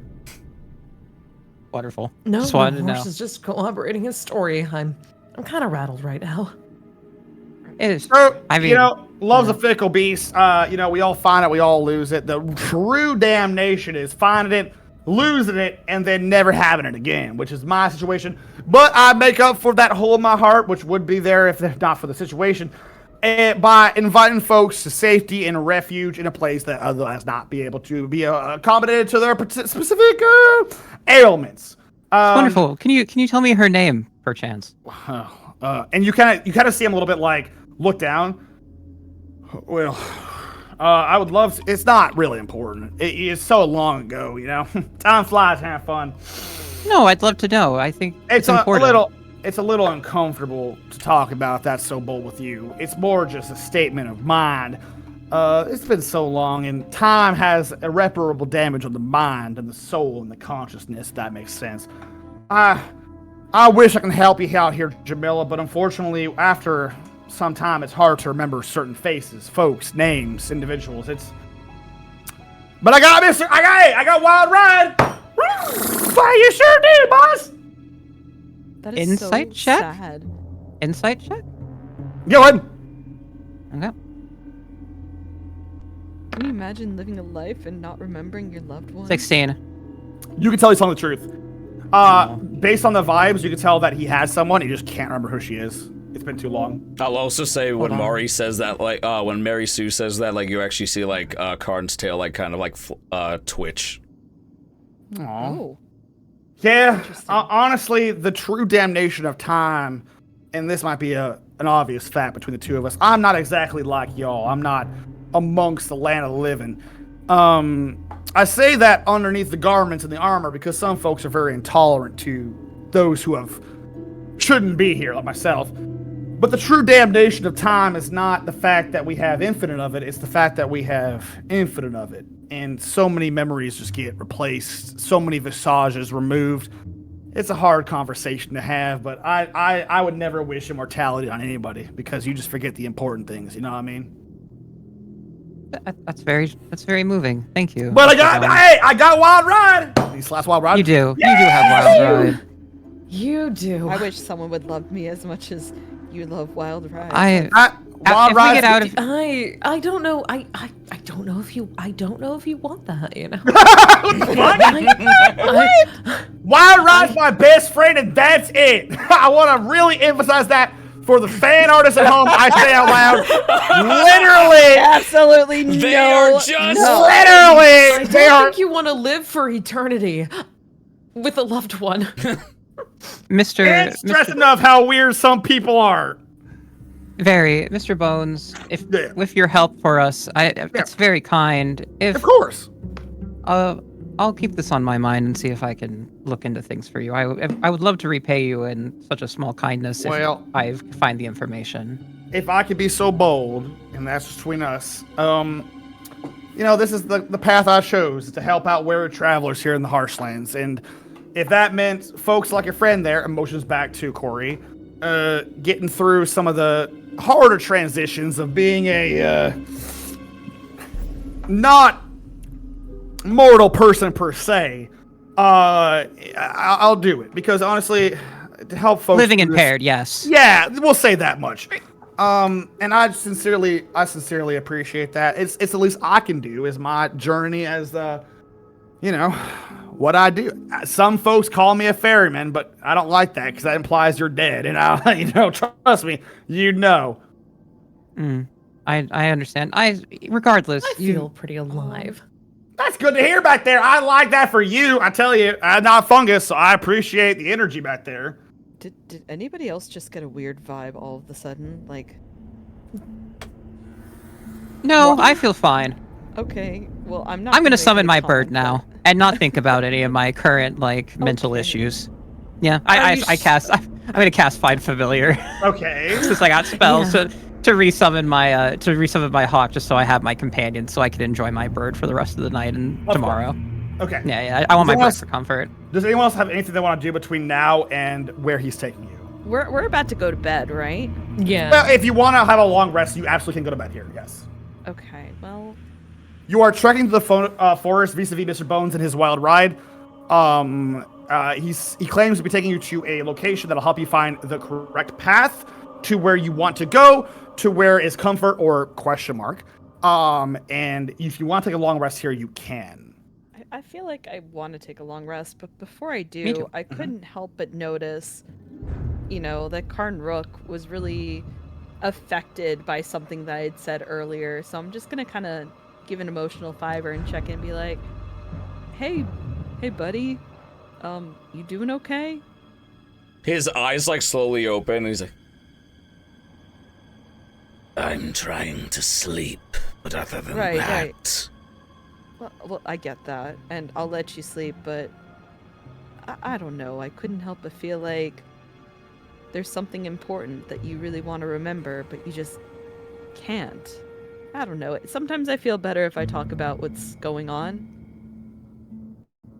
Wonderful. No, Just wanted the to know. horse is just corroborating his story. I'm kind of rattled right now. It is. So, I mean, love's a fickle beast. We all find it, we all lose it. The true damnation is finding it, losing it, and then never having it again, which is my situation. But I make up for that hole in my heart, which would be there if not for the situation, by inviting folks to safety and refuge in a place that otherwise not be able to be accommodated to their specific ailments. Wonderful. Can you tell me her name, perchance? And you kind of see him a little bit like look down. Well, I would love to. It's not really important. It's so long ago, Time flies, have fun. No, I'd love to know. I think it's important. It's a little uncomfortable to talk about that so bold with you. It's more just a statement of mind. It's been so long, and time has irreparable damage on the mind and the soul and the consciousness, if that makes sense. I wish I can help you out here, Jamila, but unfortunately, after sometimes it's hard to remember certain faces, folks, names, individuals. But I got Wild Ride. Why, you sure do, boss. That is Insight so check? sad. Insight check? Go ahead. Okay. Can you imagine living a life and not remembering your loved one? 16. You can tell he's telling the truth. Based on the vibes, you can tell that he has someone. He just can't remember who she is. It's been too long. I'll also say when on. Mari says that, like, when Mary Sue says that, like, you actually see, like, Karn's tail, like, kind of, like, twitch. Oh. Yeah, Interesting. honestly, the true damnation of time, and this might be an obvious fact between the two of us, I'm not exactly like y'all. I'm not amongst the land of the living. I say that underneath the garments and the armor because some folks are very intolerant to those who shouldn't be here, like myself. But the true damnation of time is not the fact that we have infinite of it, it's the fact that we have infinite of it. And so many memories just get replaced, so many visages removed. It's a hard conversation to have, but I would never wish immortality on anybody because you just forget the important things, you know what I mean? That's very moving. Thank you. But Mr. Bones. I got Wild Ride! These last Wild Ride? You do. You do have Wild Ride. You do. I wish someone would love me as much as you love Wild Ride. Wild if we Ride. get out of I don't know. I don't know if you want that, you know. Wild Ride's my best friend, and that's it. I want to really emphasize that for the fan artists at home. I say out loud, literally, Absolutely no. They are just I literally, they don't are. think you want to live for eternity with a loved one. Mr. Can't stress enough how weird some people are. Mr. Bones, if Yeah. with your help for us, it's very kind. Of course. I'll keep this on my mind and see if I can look into things for you. I would love to repay you in such a small kindness Well- if I find the information. If I could be so bold, and that's between us, this is the path I chose to help out weary travelers here in the Harshlands. And if that meant folks like your friend there, emotions back to Corey, getting through some of the harder transitions of being a not mortal person per se, I'll do it because honestly, to help folks Living through this- impaired, yes. Yeah, we'll say that much. And I sincerely appreciate that. It's the least I can do is my journey as what I do. Some folks call me a ferryman, but I don't like that because that implies you're dead. And trust me, I understand. Regardless, I feel pretty alive. That's good to hear back there. I like that for you. I tell you, I'm not fungus, so I appreciate the energy back there. Did anybody else just get a weird vibe all of a sudden? Like, no, I feel fine. okay, well, I'm not. I'm gonna make summon any my bird comment, now and not think about any of my current mental Okay. issues. Yeah, I'm gonna cast Find Familiar Okay. since I got spells Yeah. to resummon my hawk just so I have my companion so I can enjoy my bird for the rest of the night and Of tomorrow. Okay. Yeah, I want my Anyone bird else- for comfort. Does anyone else have anything they want to do between now and where he's taking you? We're about to go to bed, right? Yeah. Well, if you want to have a long rest, you absolutely can go to bed here. Yes. Okay, well, You are trekking to the forest vis-a-vis Mr. Bones and his wild ride. He claims to be taking you to a location that'll help you find the correct path to where you want to go, to where is comfort or question mark. And if you want to take a long rest here, you can. I feel like I want to take a long rest, but before I Me do, too. I couldn't help but notice, that Karn Rook was really affected by something that I had said earlier. So I'm just gonna kind of give an emotional fiber and check in and be like, hey buddy, you doing okay? His eyes like slowly open, and he's like, I'm trying to sleep, but other than Right, that, right. Well, I get that, and I'll let you sleep, but I don't know. I couldn't help but feel like there's something important that you really want to remember, but you just can't. I don't know. Sometimes I feel better if I talk about what's going on.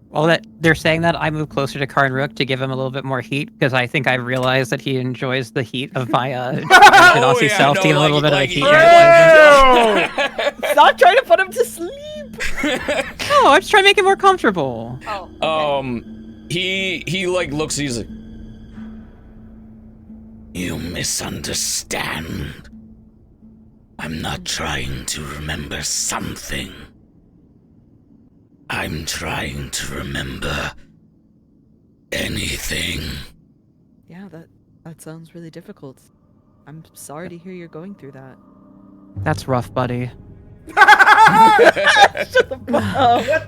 While that they're saying that, I move closer to Karn Rook to give him a little bit more heat because I think I realized that he enjoys the heat of my Genasi self to give a little bit of a heat. Stop trying to put him to sleep. No, I'm just trying to make it more comfortable. Oh. Okay. He like looks. He's like, You misunderstand. I'm not trying to remember something. I'm trying to remember anything. Yeah, that sounds really difficult. I'm sorry to hear you're going through that. That's rough, buddy. What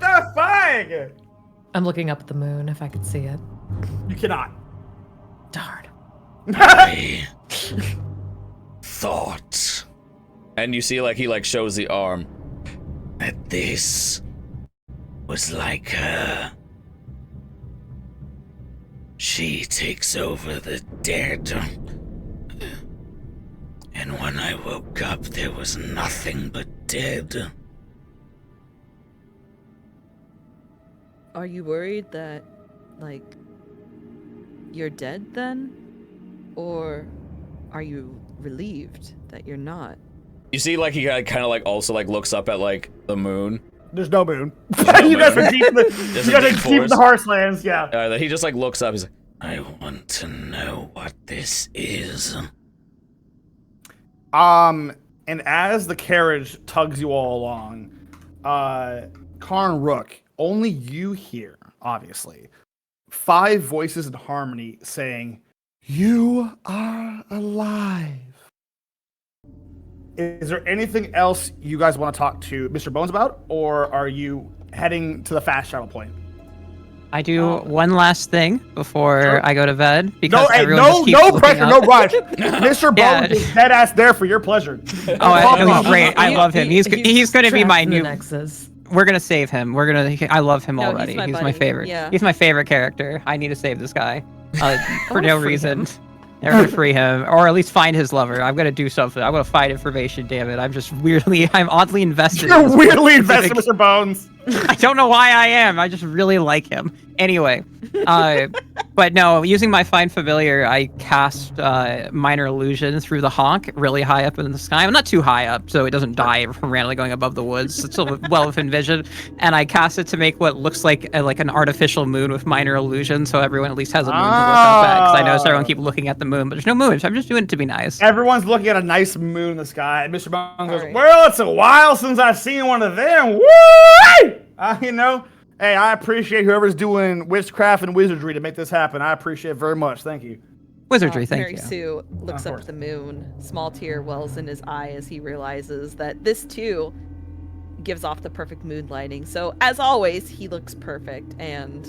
the fuck? I'm looking up at the moon if I could see it. You cannot. Darn. I thought and you see like he like shows the arm. that this was like her. She takes over the dead. And when I woke up, there was nothing but dead. Are you worried that, like, you're dead then? Or are you relieved that you're not? You see like he kind of like also like looks up at like the moon. There's no moon. No You guys moon. are deep in the, There's you a guys deep are deep in the forest. Hearthlands, yeah. He just like looks up. He's like, I want to know what this is. And as the carriage tugs you all along, Karn Rook, only you hear, obviously, 5 voices in harmony saying, "You are alive." Is there anything else you guys want to talk to Mr. Bones about, or are you heading to the fast travel point? I do one last thing before I go to bed because No pressure, no rush. Mr. Yeah. Bones is dead ass there for your pleasure. He's great. I love him. He's going to be my trapped in the new. Nexus. We're gonna save him. I love him No, he's already. my He's my buddy. favorite. Yeah. He's my favorite character. I need to save this guy for wanna no free reason. him. I'm gonna free him, or at least find his lover. I'm gonna do something. I'm gonna find information. Damn it! I'm oddly invested. You're in this weirdly specific- invested, Mr. Bones. I don't know why I am. I just really like him. Anyway, but no, using my Find Familiar, I cast Minor Illusion through the hawk really high up in the sky. I'm not too high up, so it doesn't die from randomly going above the woods. It's still well within vision. And I cast it to make what looks like an artificial moon with Minor Illusion, so everyone at least has a moon to look up at. Because I noticed everyone keep looking at the moon, but there's no moon. So I'm just doing it to be nice. Everyone's looking at a nice moon in the sky, and Mr. Bones goes, Alright. "Well, it's a while since I've seen one of them." Woo! Hey, I appreciate whoever's doing witchcraft and wizardry to make this happen. I appreciate it very much. Thank you. Wizardry, thank Mary you. Sue looks Of up course. at the moon. Small tear wells in his eye as he realizes that this too gives off the perfect mood lighting. So as always, he looks perfect, and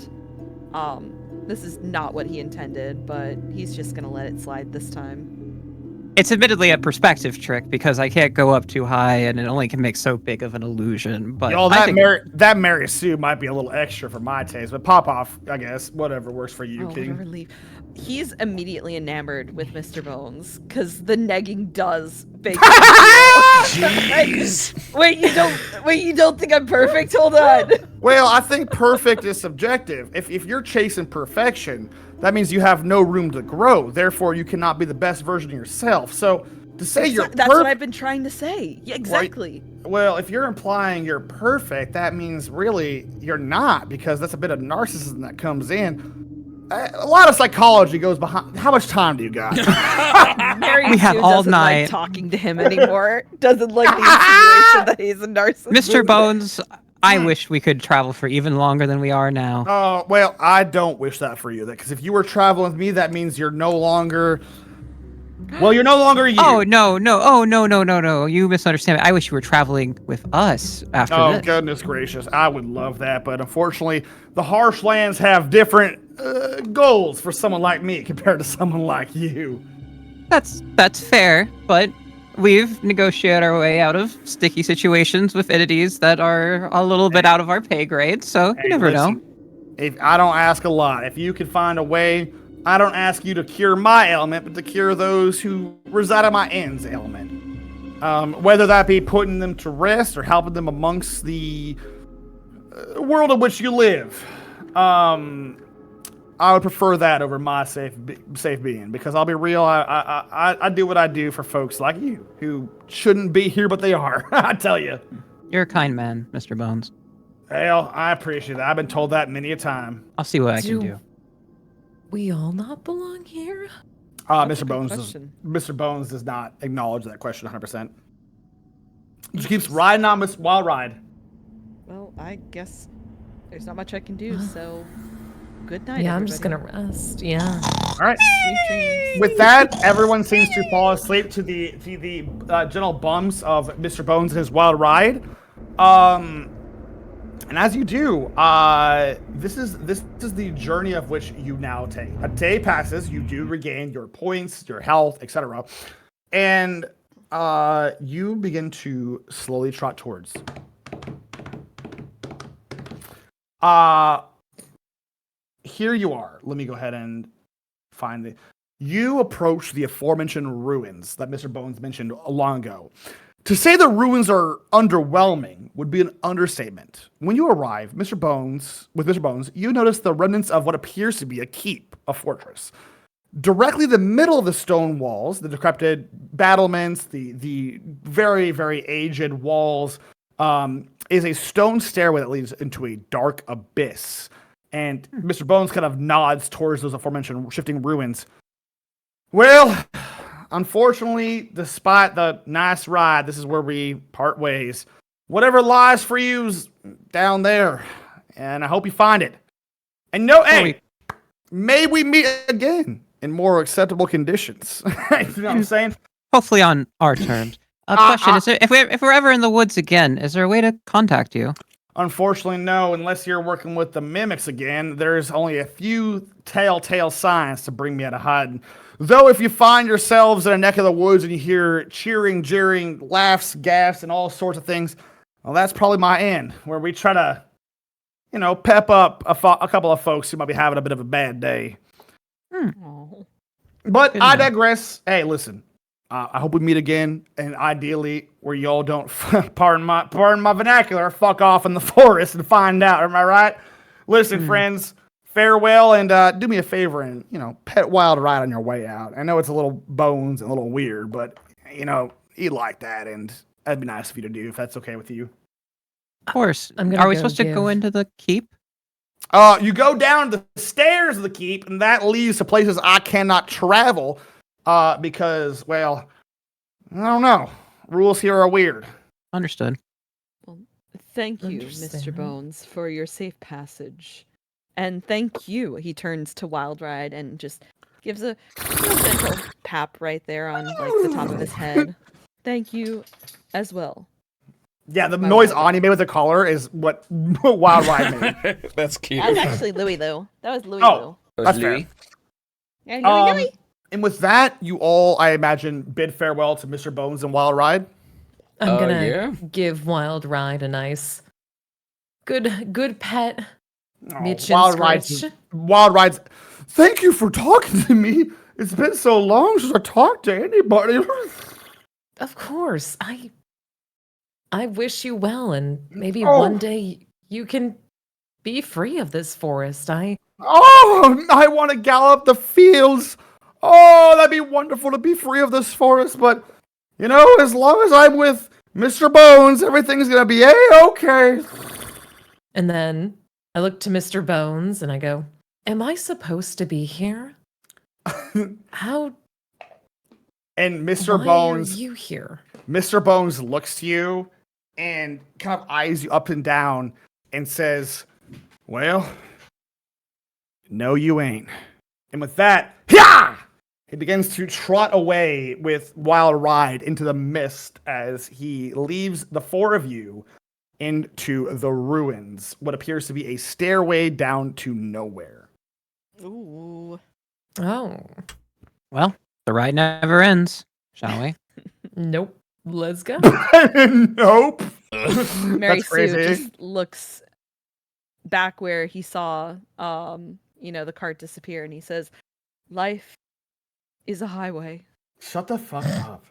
this is not what he intended, but he's just gonna let it slide this time. It's admittedly a perspective trick because I can't go up too high and it only can make so big of an illusion. But Yo, I think that Mary Sue might be a little extra for my taste, but pop off, I guess. Whatever works for you, Oh, King. what a relief. He's immediately enamored with Mr. Bones because the negging does big. Jeez. Wait, you don't think I'm perfect? Hold on. Well, I think perfect is subjective. If you're chasing perfection, that means you have no room to grow. Therefore, you cannot be the best version of yourself. So to say you're That's what I've been trying to say. Yeah, exactly. well, if you're implying you're perfect, that means really you're not, because that's a bit of narcissism that comes in. A lot of psychology goes behind. How much time do you got? Mary We have Sue all doesn't night. like talking to him anymore. Doesn't like the insinuation that he's a narcissist. Mr. Bones, I wish we could travel for even longer than we are now. Oh, well, I don't wish that for you. Because if you were traveling with me, that means you're no longer. Well, you're no longer you. Oh no! You misunderstand me. I wish you were traveling with us after Oh, this. goodness gracious. I would love that. But unfortunately, the harsh lands have different goals for someone like me compared to someone like you. That's fair, but we've negotiated our way out of sticky situations with entities that are a little bit out of our pay grade. So Hey, you never know. listen, If I don't ask a lot. If you could find a way, I don't ask you to cure my ailment, but to cure those who reside in my end's ailment. Whether that be putting them to rest or helping them amongst the world in which you live. I would prefer that over my safe being, because I'll be real, I do what I do for folks like you who shouldn't be here, but they are. I tell you. You're a kind man, Mr. Bones. Hell, I appreciate that. I've been told that many a time. I'll see what I can do. We all not belong here? Mr. Bones does not acknowledge that question 100%. Just keeps riding on this wild ride. Well, I guess there's not much I can do, so good night, Yeah, everybody. I'm just gonna rest. Yeah. All right. Sweet dreams. With that, everyone seems to fall asleep to the gentle bumps of Mr. Bones and his wild ride. And as you do, this is the journey of which you now take. A day passes, you do regain your points, your health, etc., and you begin to slowly trot towards. Here you are. Let me go ahead and find it. You approach the aforementioned ruins that Mr. Bones mentioned long ago. To say the ruins are underwhelming would be an understatement. When you arrive, Mr. Bones, you notice the remnants of what appears to be a keep, a fortress. Directly in the middle of the stone walls, the decrepit battlements, the very, very aged walls, is a stone stairway that leads into a dark abyss. And Mr. Bones kind of nods towards those aforementioned shifting ruins. Well, unfortunately, despite the nice ride, this is where we part ways. Whatever lies for you's down there, and I hope you find it. And may we meet again in more acceptable conditions. You know what I'm saying? Hopefully on our terms. Question: is there, if we're ever in the woods again, is there a way to contact you? Unfortunately, no. Unless you're working with the mimics again, there's only a few telltale signs to bring me out of hiding. Though if you find yourselves in a neck of the woods and you hear cheering, jeering, laughs, gasps, and all sorts of things, well, that's probably my end, where we try to, pep up a couple of folks who might be having a bit of a bad day. But I digress. Hey, listen. I hope we meet again, and ideally, where y'all don't, pardon my vernacular, fuck off in the forest and find out. Am I right? Listen, friends, farewell, and do me a favor and pet Wild ride on your way out. I know it's a little bones and a little weird, but he'd like that, and that'd be nice of you to do if that's okay with you. Of course. Are we supposed to go into the keep? You go down the stairs of the keep, and that leads to places I cannot travel. Because, well, I don't know. Rules here are weird. Understood. Well, thank you, Mr. Bones, for your safe passage. And thank you. He turns to Wild Ride and just gives a gentle pap right there on the top of his head. Thank you as well. Yeah, the noise Ani made with the collar is what Wild Ride made. That's cute. That was actually Louie, though. That was Louie, though. That's fair. Yeah, Louie. And with that, you all, I imagine, bid farewell to Mr. Bones and Wild Ride. I'm gonna give Wild Ride a nice, good pet. Wild Ride's. Thank you for talking to me. It's been so long since I talked to anybody. Of course, I wish you well, and maybe one day you can be free of this forest. I want to gallop the fields. Oh, that'd be wonderful to be free of this forest, but, as long as I'm with Mr. Bones, everything's gonna be A-okay. And then I look to Mr. Bones and I go, am I supposed to be here? How? And Mr. Why Bones, are you here? Mr. Bones looks to you and kind of eyes you up and down and says, well, no, you ain't. And with that, he begins to trot away with Wild Ride into the mist as he leaves the four of you into the ruins, what appears to be a stairway down to nowhere. Ooh. Oh. Well, the ride never ends, shall we? Nope. Let's go. Nope. Mary That's Sue crazy. just looks back where he saw, the cart disappear, and he says, "Life is a highway." Shut the fuck up.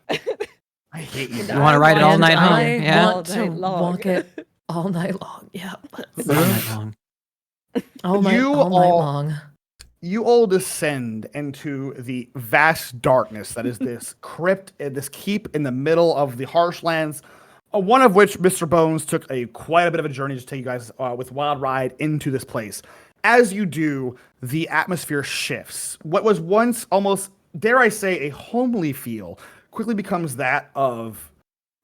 I hate you. You want to ride it all night long? I Yeah. want to walk it all night long. Yeah. All night long. All night long. You all descend into the vast darkness that is this crypt, this keep in the middle of the Harshlands, one of which Mr. Bones took quite a bit of a journey to take you guys with Wild Ride into this place. As you do, the atmosphere shifts. What was once almost, dare I say, a homely feel quickly becomes that of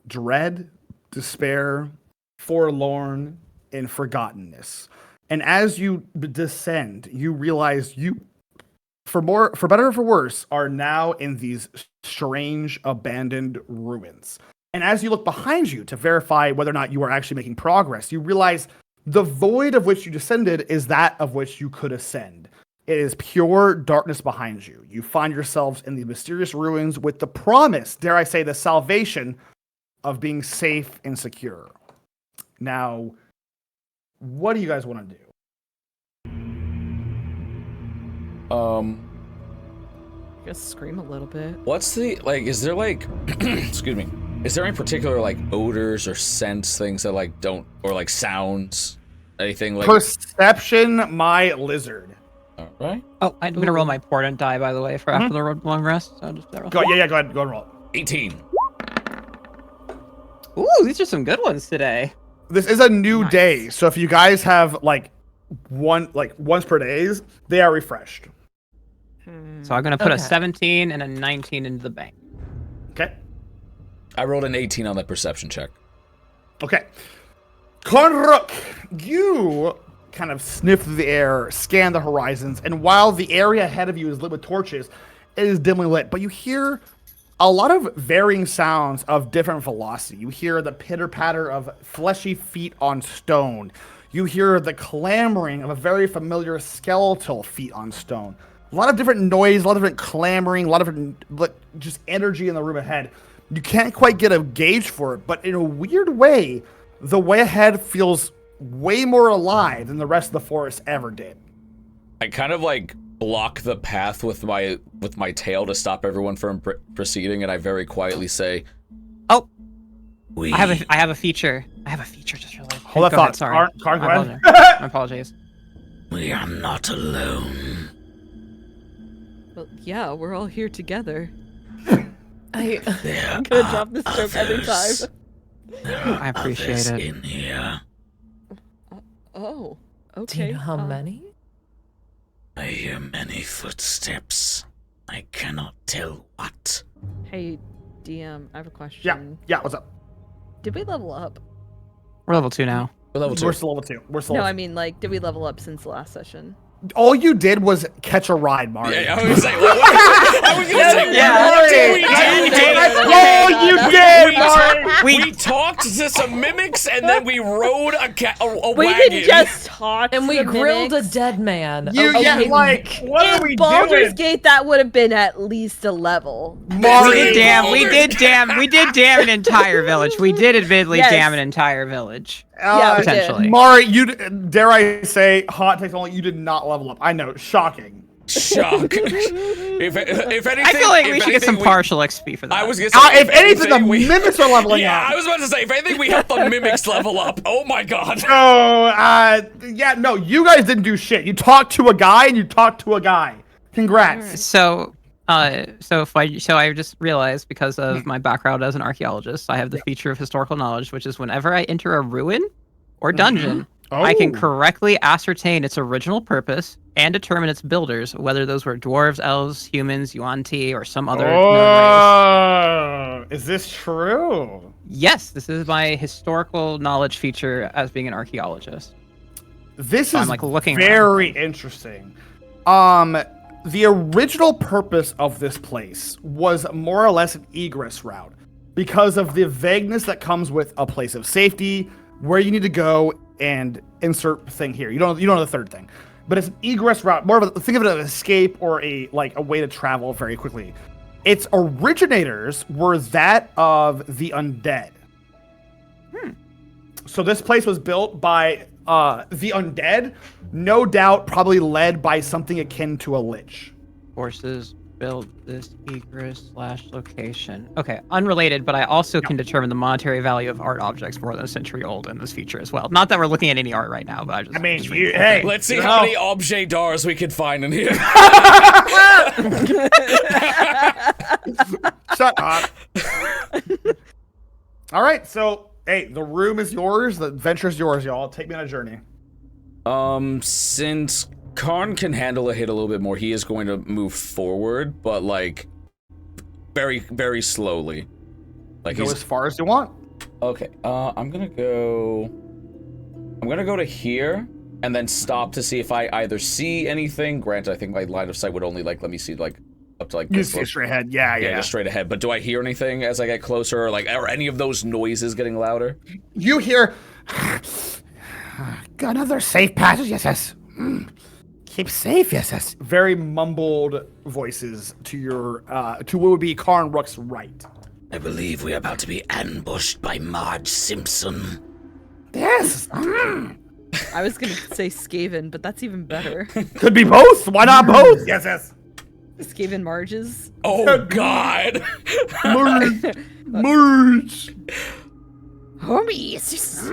dread, despair, forlorn, and forgottenness. And as you descend, you realize you, for better or for worse, are now in these strange, abandoned ruins. And as you look behind you to verify whether or not you are actually making progress, you realize the void of which you descended is that of which you could ascend. It is pure darkness behind you. You find yourselves in the mysterious ruins with the promise, dare I say, the salvation of being safe and secure. Now, what do you guys want to do? Just scream a little bit. What's the, like, is there like, excuse me, is there any particular like odors or scents, things that like don't, or like sounds, anything like? Perception, my lizard. All right. Oh, I'm gonna roll my portent die, by the way, for after the long rest. So just Go ahead, go ahead and roll. 18. Ooh, these are some good ones today. This is a new Nice. day, so if you guys have like once per days, they are refreshed. So I'm gonna put a Okay. 17 and a 19 into the bank. Okay. I rolled an 18 on that perception check. Okay. Konruk, you kind of sniff through the air, scan the horizons, and while the area ahead of you is lit with torches, it is dimly lit, but you hear a lot of varying sounds of different velocity. You hear the pitter-patter of fleshy feet on stone. You hear the clamoring of a very familiar skeletal feet on stone. A lot of different noise, a lot of different clamoring, a lot of different just energy in the room ahead. You can't quite get a gauge for it, but in a weird way, the way ahead feels way more alive than the rest of the forest ever did. I kind of like block the path with my tail to stop everyone from proceeding, and I very quietly say, Oh, We I have a feature. I have a feature. Just realized. Hold that Go ahead, thought. sorry. Karn, go My ahead. apologies. My apologies. we are not alone. Well, yeah, we're all here together. I There I'm gonna are drop this joke every time. others. There are I appreciate others it. in here. Oh, do okay. you know how many? I hear many footsteps. I cannot tell what. Hey, DM, I have a question. Yeah, what's up? Did we level up? We're level 2 now. we're level 2. We're still level 2. We're still No, level I mean, like, did we level up since the last session? all you did was catch a ride, Mario. Yeah, I was like, I was gonna say, Yeah. what did we do? That's all you did, Mario. We talked to some mimics, and then we rode a We wagon. didn't just talk. And to we the grilled mimics. a dead man. You, Okay, like, what are we In Baldur's doing? Gate, that would have been at least a level. Mario. We did damn an entire village. We did admittedly Yes. damn an entire village. Yeah, we did. Potentially. Mari, dare I say, hot takes only, you did not level up. I know, shocking. Shock. if anything, I feel like if we should get some anything, partial XP for that. I was gonna say, If anything, the we, mimics are leveling yeah, up. I was about to say, if anything, we helped the mimics level up. Oh my god. No, you guys didn't do shit. You talked to a guy and you talked to a guy. Congrats. So I just realized, because of my background as an archaeologist, I have the feature of historical knowledge, which is whenever I enter a ruin or dungeon, I can Oh. correctly ascertain its original purpose and determine its builders, whether those were dwarves, elves, humans, Yuan-Ti, or some other known race. Oh, is this true? Yes, this is my historical knowledge feature as being an archaeologist. This So is I'm, like, looking very interesting. The original purpose of this place was more or less an egress route because of the vagueness that comes with a place of safety, where you need to go and insert thing here. You don't know the third thing, but it's an egress route. More of a, think of it as an escape or a way to travel very quickly. Its originators were that of the undead. So this place was built by the undead, no doubt probably led by something akin to a lich. Horses. build this egress / location. Okay, unrelated, but I also can determine the monetary value of art objects more than a century old in this feature as well. Not that we're looking at any art right now, but I mean, just hey, let's see how many objet d'arts we can find in here. Shut up. All right, so hey, the room is yours. The adventure's yours, y'all. Take me on a journey. Since Karn can handle a hit a little bit more, he is going to move forward, but like very, very slowly. Like Go as far as you want. Okay, I'm gonna go to here and then stop to see if I either see anything. Granted, I think my line of sight would only like let me see like up to like You this see close. straight ahead. Yeah. Just straight ahead. But do I hear anything as I get closer, or like are any of those noises getting louder? You hear another safe passage. Yes. Keep safe. Yes. Very mumbled voices to your to what would be Karn Rook's right. I believe we're about to be ambushed by Marge Simpson. Yes. I was gonna say Skaven, but that's even better. Could be both. Why not both? Yes. Skaven Marges. Oh God! Merge. Homies.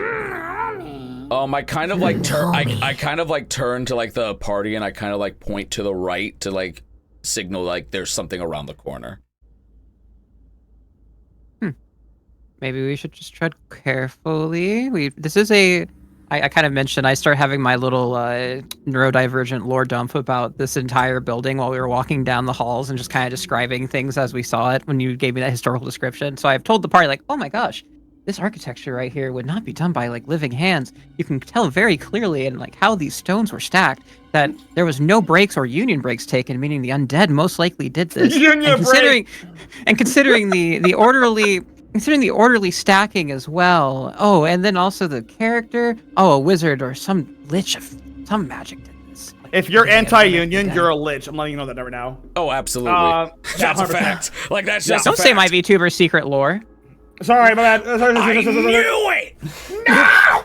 I kind of like turn. I kind of like turn to like the party, and I kind of like point to the right to like signal like there's something around the corner. Maybe we should just tread carefully. This is a. I kind of mentioned I start having my little neurodivergent lore dump about this entire building while we were walking down the halls and just kind of describing things as we saw it when you gave me that historical description. So I've told the party like, oh my gosh, this architecture right here would not be done by like living hands. You can tell very clearly in like how these stones were stacked that there was no breaks or union breaks taken, meaning the undead most likely did this. Considering the orderly. Considering the orderly stacking as well. Oh, and then also the character. Oh, a wizard or some lich of some magic did this. If you're anti-union, you're a lich. I'm letting you know that right now. Oh, absolutely. That's 100%. a fact. Like that's just. Don't say my VTuber secret lore. Sorry, my bad. I knew it. No!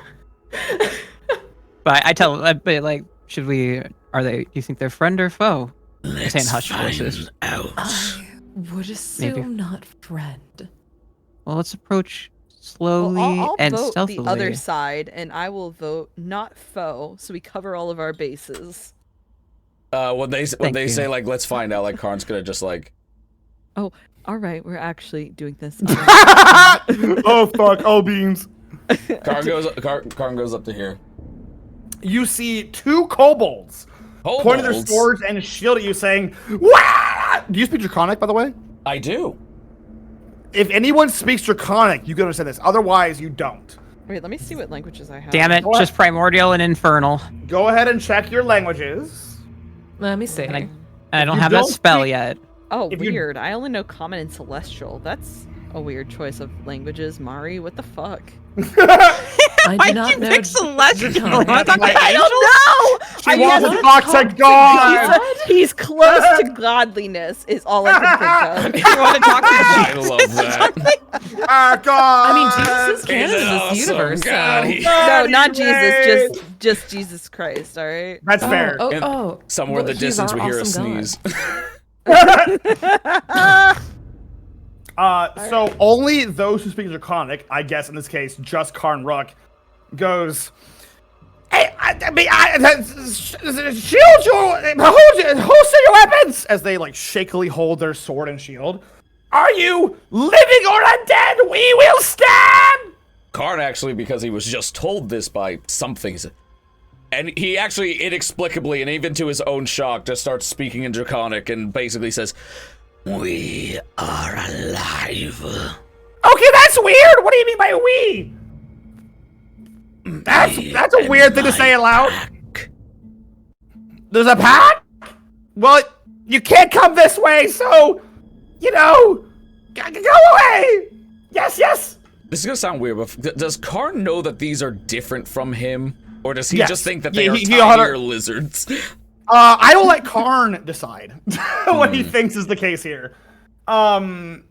But I tell, but like, should we? Are they? Do you think they're friend or foe? Let's saying hush find voices. out. I would assume Maybe. not friend. Well, let's approach slowly I'll and vote stealthily. the other side, and I will vote not foe, so we cover all of our bases. When they Thank you. say like let's find out, like Karn's gonna just like. Oh, all right, we're actually doing this. Oh fuck! Oh beans. Karn goes up to here. You see two kobolds pointing their swords and shield at you, saying, "Wah!" Do you speak Draconic, by the way? I do. If anyone speaks Draconic, you can understand this. Otherwise, you don't. Wait, let me see what languages I have. Damn it! Go ahead. Just primordial and infernal. Go ahead and check your languages. Let me see. And I don't you have that don't spell speak- yet. Oh, If you- weird. I only know Common and Celestial. That's a weird choice of languages, Mari. What the fuck? I Why'd do not you know. pick celestial? Draconic. I thought Like- I don't know! She I wants guess to talk to God. he's close to godliness, is all I can think of. You want to talk to I love that. Ah, God. I mean, Jesus is canon in this awesome. universe. God, So. he- No, not Great. Jesus, just Jesus Christ, alright? That's fair. Oh, Somewhere in the he's distance, our we hear a awesome God. sneeze. So only those who speak Draconic, I guess in this case, just Karn Rook, goes, "Hey, shield your, holster your weapons!" As they like shakily hold their sword and shield. "Are you living or undead? We will stand!" Karn actually, because he was just told this by something, and he actually inexplicably, and even to his own shock, just starts speaking in Draconic and basically says, We are alive. Okay, that's weird. What do you mean by we? That's a weird thing to say aloud. Pack. There's a pack? Well, you can't come this way, so, you know, go away. Yes. this is gonna sound weird, but does Karn know that these are different from him? Or does he Yes. just think that Yeah, they are he tinier lizards? I will let Karn decide what he thinks is the case here. Karn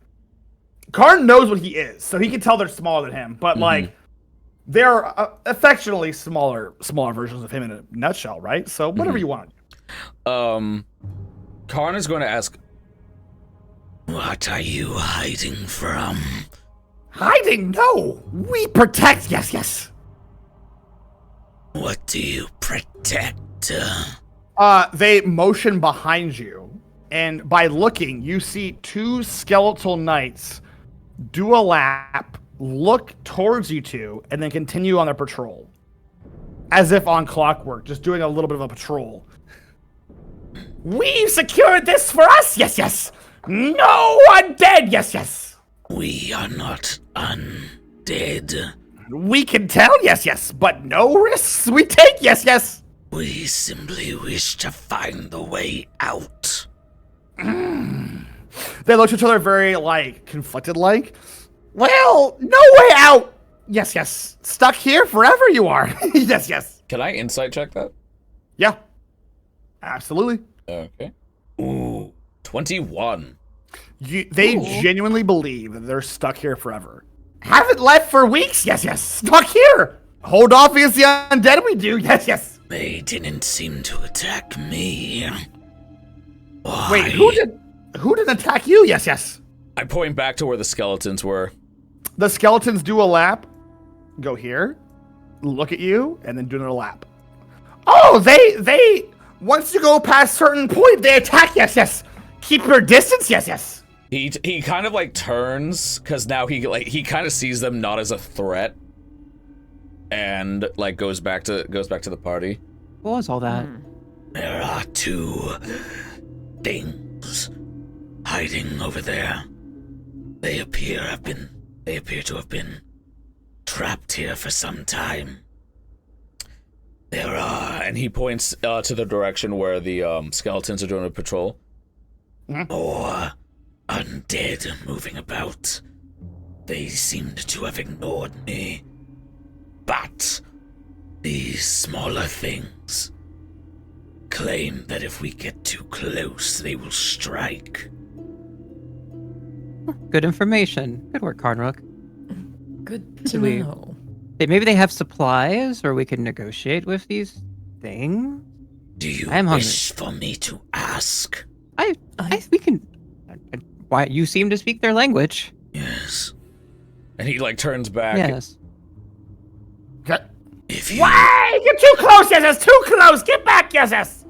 knows what he is, so he can tell they're smaller than him, but like, they're affectionately smaller versions of him in a nutshell, right? So whatever you want. Karn is going to ask, What are you hiding from? Hiding? No! We protect! Yes. What do you protect? They motion behind you, and by looking, you see two skeletal knights do a lap, look towards you two, and then continue on their patrol. As if on clockwork, just doing a little bit of a patrol. We've secured this for us! Yes. No undead! Yes. We are not undead. We can tell, yes, but no risks we take, yes. We simply wish to find the way out. They look at each other very, conflicted, well, no way out! Yes. Stuck here forever you are. Yes. Can I insight check that? Yeah. Absolutely. Okay. Ooh, 21. They genuinely believe that they're stuck here forever. Haven't left for weeks? Yes. Stuck here! Hold off against the undead we do, yes. They didn't seem to attack me. Why? Wait, who didn't attack you? Yes. I point back to where the skeletons were. The skeletons do a lap, go here, look at you, and then do another lap. Oh, they once you go past certain point, they attack, yes. Keep your distance, yes. He kind of turns, because now he kind of sees them not as a threat, and goes back to the party. What was all that? There are two things hiding over there. They appear to have been trapped here for some time. There are, and he points to the direction where the skeletons are doing a patrol. more undead moving about. They seemed to have ignored me. But these smaller things claim that if we get too close, they will strike. Good information. Good work, Karnrook. Good to Do we- know. Maybe they have supplies, or we can negotiate with these things. Do you I'm hungry. wish for me to ask? We can. Why you seem to speak their language? Yes. And he turns back. Yes. If you Wait! You're too close, yes, too close! Get back, yes!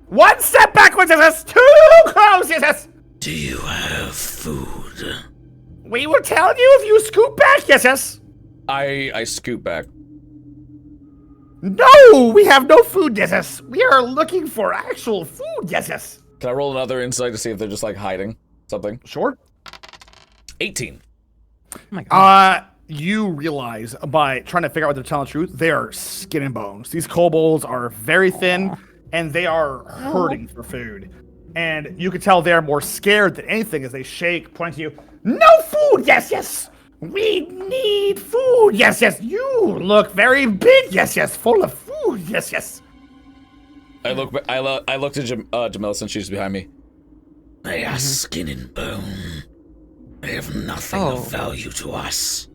One step backwards, yes, too close, yes! do you have food? We will tell you if you scoot back, yes! I scoot back. No! We have no food, yes! We are looking for actual food, yes! Can I roll another insight to see if they're just hiding something? Sure. 18. Oh my god. You realize by trying to figure out what they're telling the truth, they are skin and bones. These kobolds are very thin, and they are hurting for food. And you can tell they're more scared than anything as they shake, point to you. No food! Yes! We need food! Yes! You look very big! Yes! Full of food! Yes! I look to Jamila since she's behind me. They are skin and bone. They have nothing of value to us.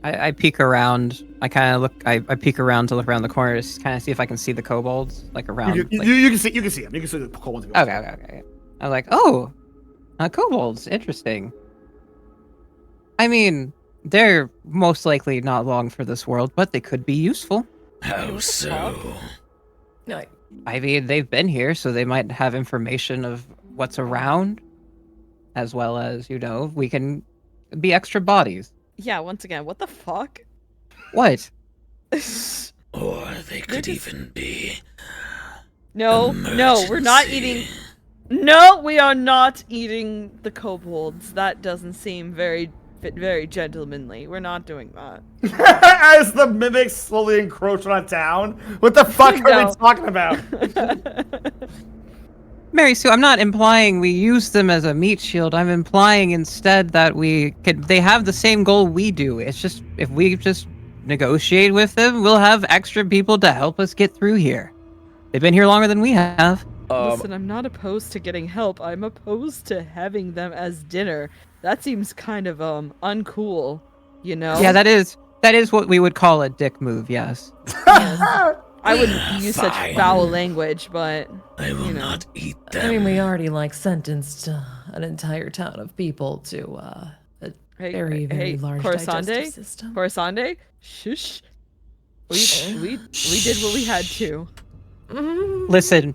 I peek around. I kind of look. I peek around to look around the corner to kind of see if I can see the kobolds, around. You can see them. You can see the kobolds. Okay. I'm like, oh, kobolds. Interesting. I mean, they're most likely not long for this world, but they could be useful. How so? No, I mean, they've been here, so they might have information of what's around, as well as, we can be extra bodies. Yeah, once again, what the fuck? What? Or they could even be No, we're not emergency. eating. No, we are not eating the kobolds. That doesn't seem very gentlemanly. We're not doing that. As the mimics slowly encroach on a town. What the fuck are we talking about? Mary Sue, I'm not implying we use them as a meat shield. I'm implying instead that they have the same goal we do. It's just, if we just negotiate with them, we'll have extra people to help us get through here. They've been here longer than we have. Listen, I'm not opposed to getting help. I'm opposed to having them as dinner. That seems kind of uncool, Yeah, that is what we would call a dick move, yes. Yes. I wouldn't use such Fine. foul language, but I will not eat them. I mean, we already sentenced an entire town of people to a very large digestive system. Corsande, shush. We did what we had to. Listen,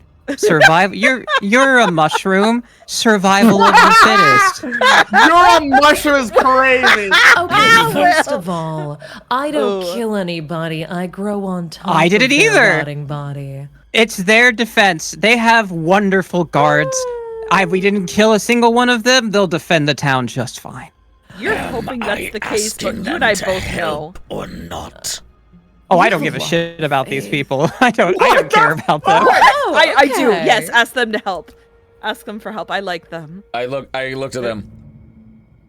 you're a mushroom. Survival of the fittest. You're a mushroom is crazy. Okay, first of all, I don't kill anybody. I grow on top I didn't of their either. rotting body. It's their defense. They have wonderful guards. We didn't kill a single one of them. They'll defend the town just fine. You're hoping that's the case, but you and I both know. Or not. Oh, I don't give a shit about these people. I don't care about them. I do. Yes, ask them to help. Ask them for help. I like them. I looked at them.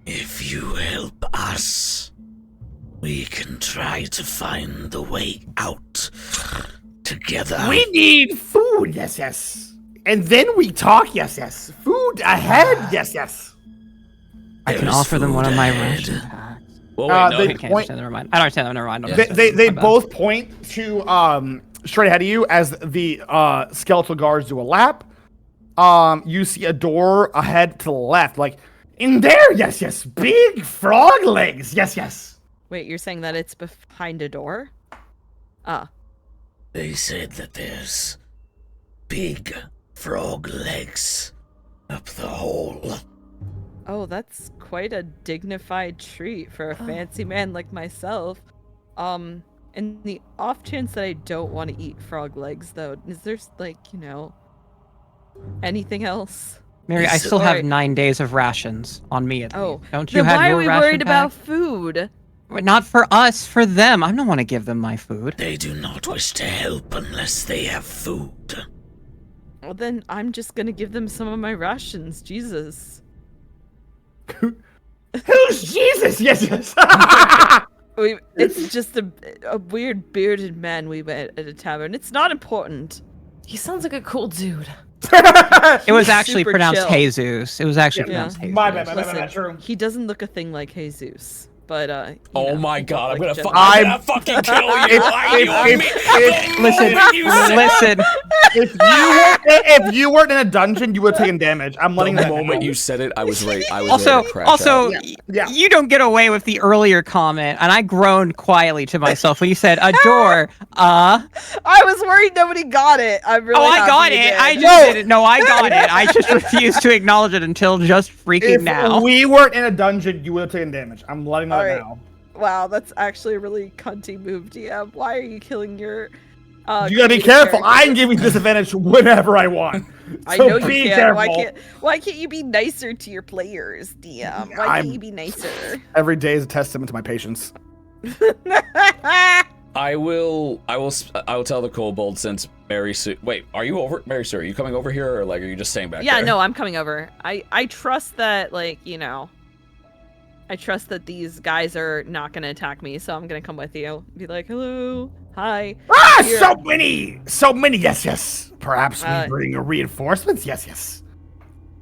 If you help us, we can try to find the way out together. We need food, yes. And then we talk, yes. Food ahead, yes. I can offer them one of my ration packs. Well, they wait, no. point- Never mind. I don't understand. Never mind. They both point to straight ahead of you as the skeletal guards do a lap. You see a door ahead to the left, like in there. Yes. Big frog legs. Yes. Wait, you're saying that it's behind a door? They said that there's big frog legs up the hole. Oh, that's quite a dignified treat for a fancy man like myself. In the off chance that I don't want to eat frog legs, though, is there, like, anything else? Mary, I still have 9 days of rations on me at least. Don't you then have why your are we ration worried pack? about food? Not for us, for them. I don't want to give them my food. They do not wish to help unless they have food. Well, then I'm just gonna give them some of my rations. Jesus. Who's Jesus? Yes. It's just a weird bearded man we met at a tavern. It's not important. He sounds like a cool dude. It was actually super pronounced chill. Jesus. It was actually pronounced Jesus. My bad. Listen, True. he doesn't look a thing like Jesus, but Oh my god, I'm gonna I'm- fucking kill you. Why you on me? Listen. If you weren't in a dungeon, you would have taken damage. I'm letting The them know. moment you said it, I was ready. I was Also, ready to crash out. Yeah. you don't get away with the earlier comment, and I groaned quietly to myself when you said a door. I was worried nobody got it. I'm really I happy got you it. did. I just didn't. No, I got it. I just refused to acknowledge it until just freaking If now. we weren't in a dungeon, you would have taken damage. I'm letting them Alright. know. Wow, that's actually a really cunty move, DM. Why are you killing your? You gotta be creative careful. character? I'm giving disadvantage whenever I want. I So know you be can. careful. Why can't you be nicer to your players, DM? Why I'm- can't you be nicer? Every day is a testament to my patience. I will tell the kobold since Mary Sue. Wait, are you over, Mary Sue? Are you coming over here, or like, are you just staying back Yeah, there? no, I'm coming over. I trust that, like, I trust that these guys are not gonna attack me, so I'm gonna come with you. Be like, hello, hi. Here. So many. Yes. Perhaps we bring reinforcements. Yes.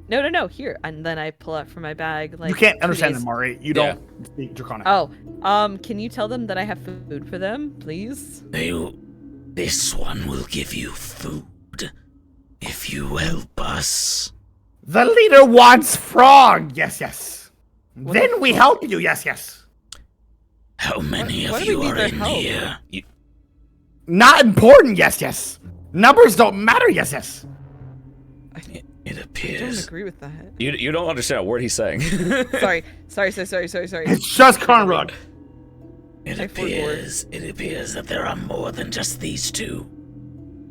No, here. And then I pull out from my bag, like, You can't 2 understand days- them, Mari. You don't speak Draconic. Oh, can you tell them that I have food for them, please? This one will give you food if you help us. The leader wants frog. Yes. Then we help you. Yes. How many Why of do we you need are their in help? here? Not important. Yes. Numbers don't matter. Yes. It I don't appears. agree with that. You don't understand a word he's saying. Sorry. It's just Conrad. It I appears that there are more than just these two.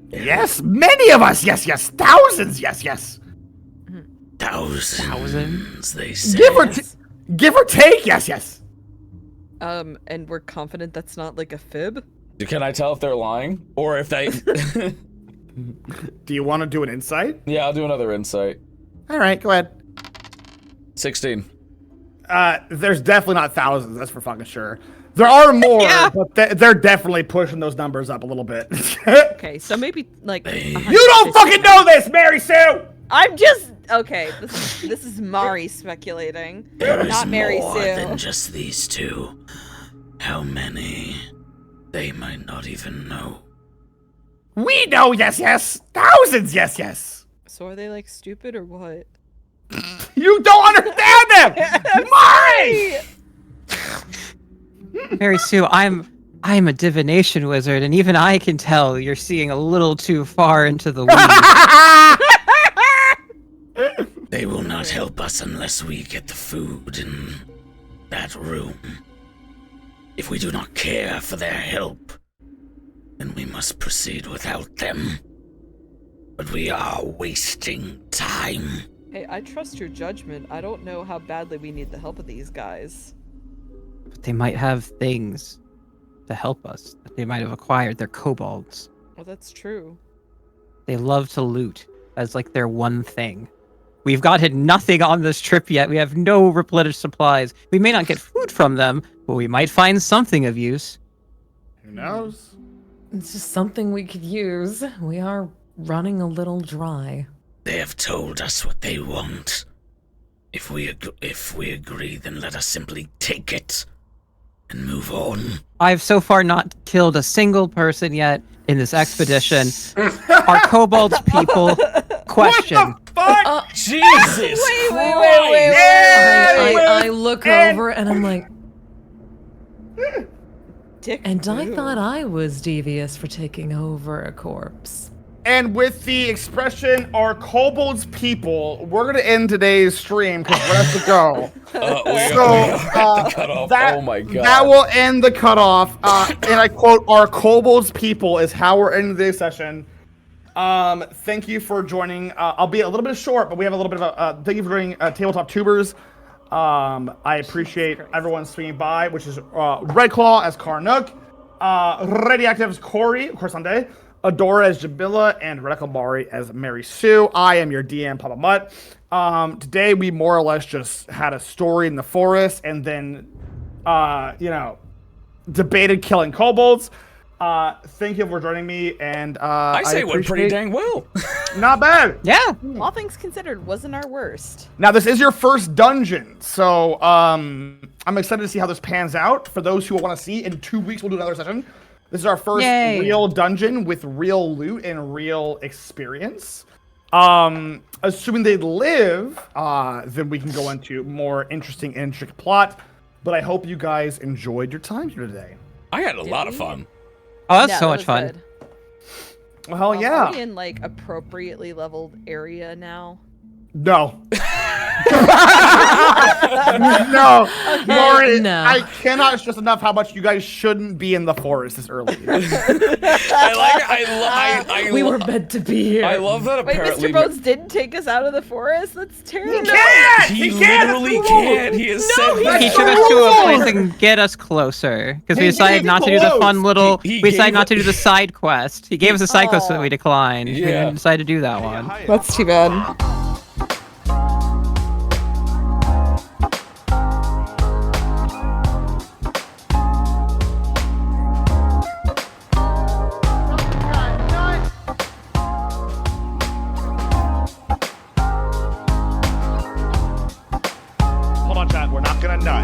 Yes, many of us. Yes. Thousands. Yes. Thousands, they say. Give or take. Yes. And we're confident that's not like a fib? Can I tell if they're lying, or if they? Do you want to do an insight? Yeah, I'll do another insight. All right, go ahead. 16. There's definitely not thousands. That's for fucking sure. There are more, but they're definitely pushing those numbers up a little bit. Okay, so maybe like. You don't fucking know this, Mary Sue. I'm just okay. This is Mari speculating, There is not Mary more Sue. than just these two. How many? They might not even know. We know. Yes. Thousands. Yes. So are they like stupid or what? You You don't understand him! Mari! Mary Sue, I'm a divination wizard, and even I can tell you're seeing a little too far into the weeds. They will not help us unless we get the food in that room. If we do not care for their help, then we must proceed without them. But we are wasting time. Hey, I trust your judgment. I don't know how badly we need the help of these guys. But they might have things to help us that they might have acquired. They're kobolds. Well, that's true. They love to loot as like their one thing. We've gotten nothing on this trip yet. We have no replenished supplies. We may not get food from them, but we might find something of use. Who knows? It's just something we could use. We are running a little dry. They have told us what they want. If we agree, then let us simply take it and move on. I've so far not killed a single person yet in this expedition. Are kobolds people? Question. Fuck! Jesus Wait. I look over and I'm like, Dick and I move. thought I was devious for taking over a corpse. And with the expression, "Are kobolds people?" we're gonna end today's stream because we have to go. The cutoff. That, Oh my god. That will end the cutoff. And I quote, "Our kobolds people" is how we're ending today's session. Thank you for joining. I'll be a little bit short, but we have a little bit of a thank you for joining Tabletop Tubers. I appreciate everyone swinging by, which is Red Claw as Karnook, Radioactive as Corey, of course, Sunday, Adora as Jabilla, and Radical Mari as Mary Sue. I am your DM, PapaMutt. Today, we more or less just had a story in the forest and then, debated killing kobolds. Thank you for joining me, and I say it went pretty dang well. Not bad. Yeah. All things considered, wasn't our worst. Now, this is your first dungeon, so I'm excited to see how this pans out. For those who want to see, in 2 weeks, we'll do another session. This is our first real dungeon with real loot and real experience. Assuming they live, then we can go into more interesting and intricate plot. But I hope you guys enjoyed your time here today. I had a lot of fun. Oh, that's Yeah, so that much was fun. good. Well, yeah. Are we in like appropriately leveled area now? No. No. Maury, no. I cannot stress enough how much you guys shouldn't be in the forest this early. We were meant to be here. I love that Wait, apparently. Mr. Bones didn't take us out of the forest? That's terrible. He literally can't. He has said that. He took us to a place that can get us closer because we He decided gave not to it do the close. fun little. He We decided gave not to it- do the side quest. He gave us a side quest that we declined. We Yeah. didn't decide to do that one. That's too bad.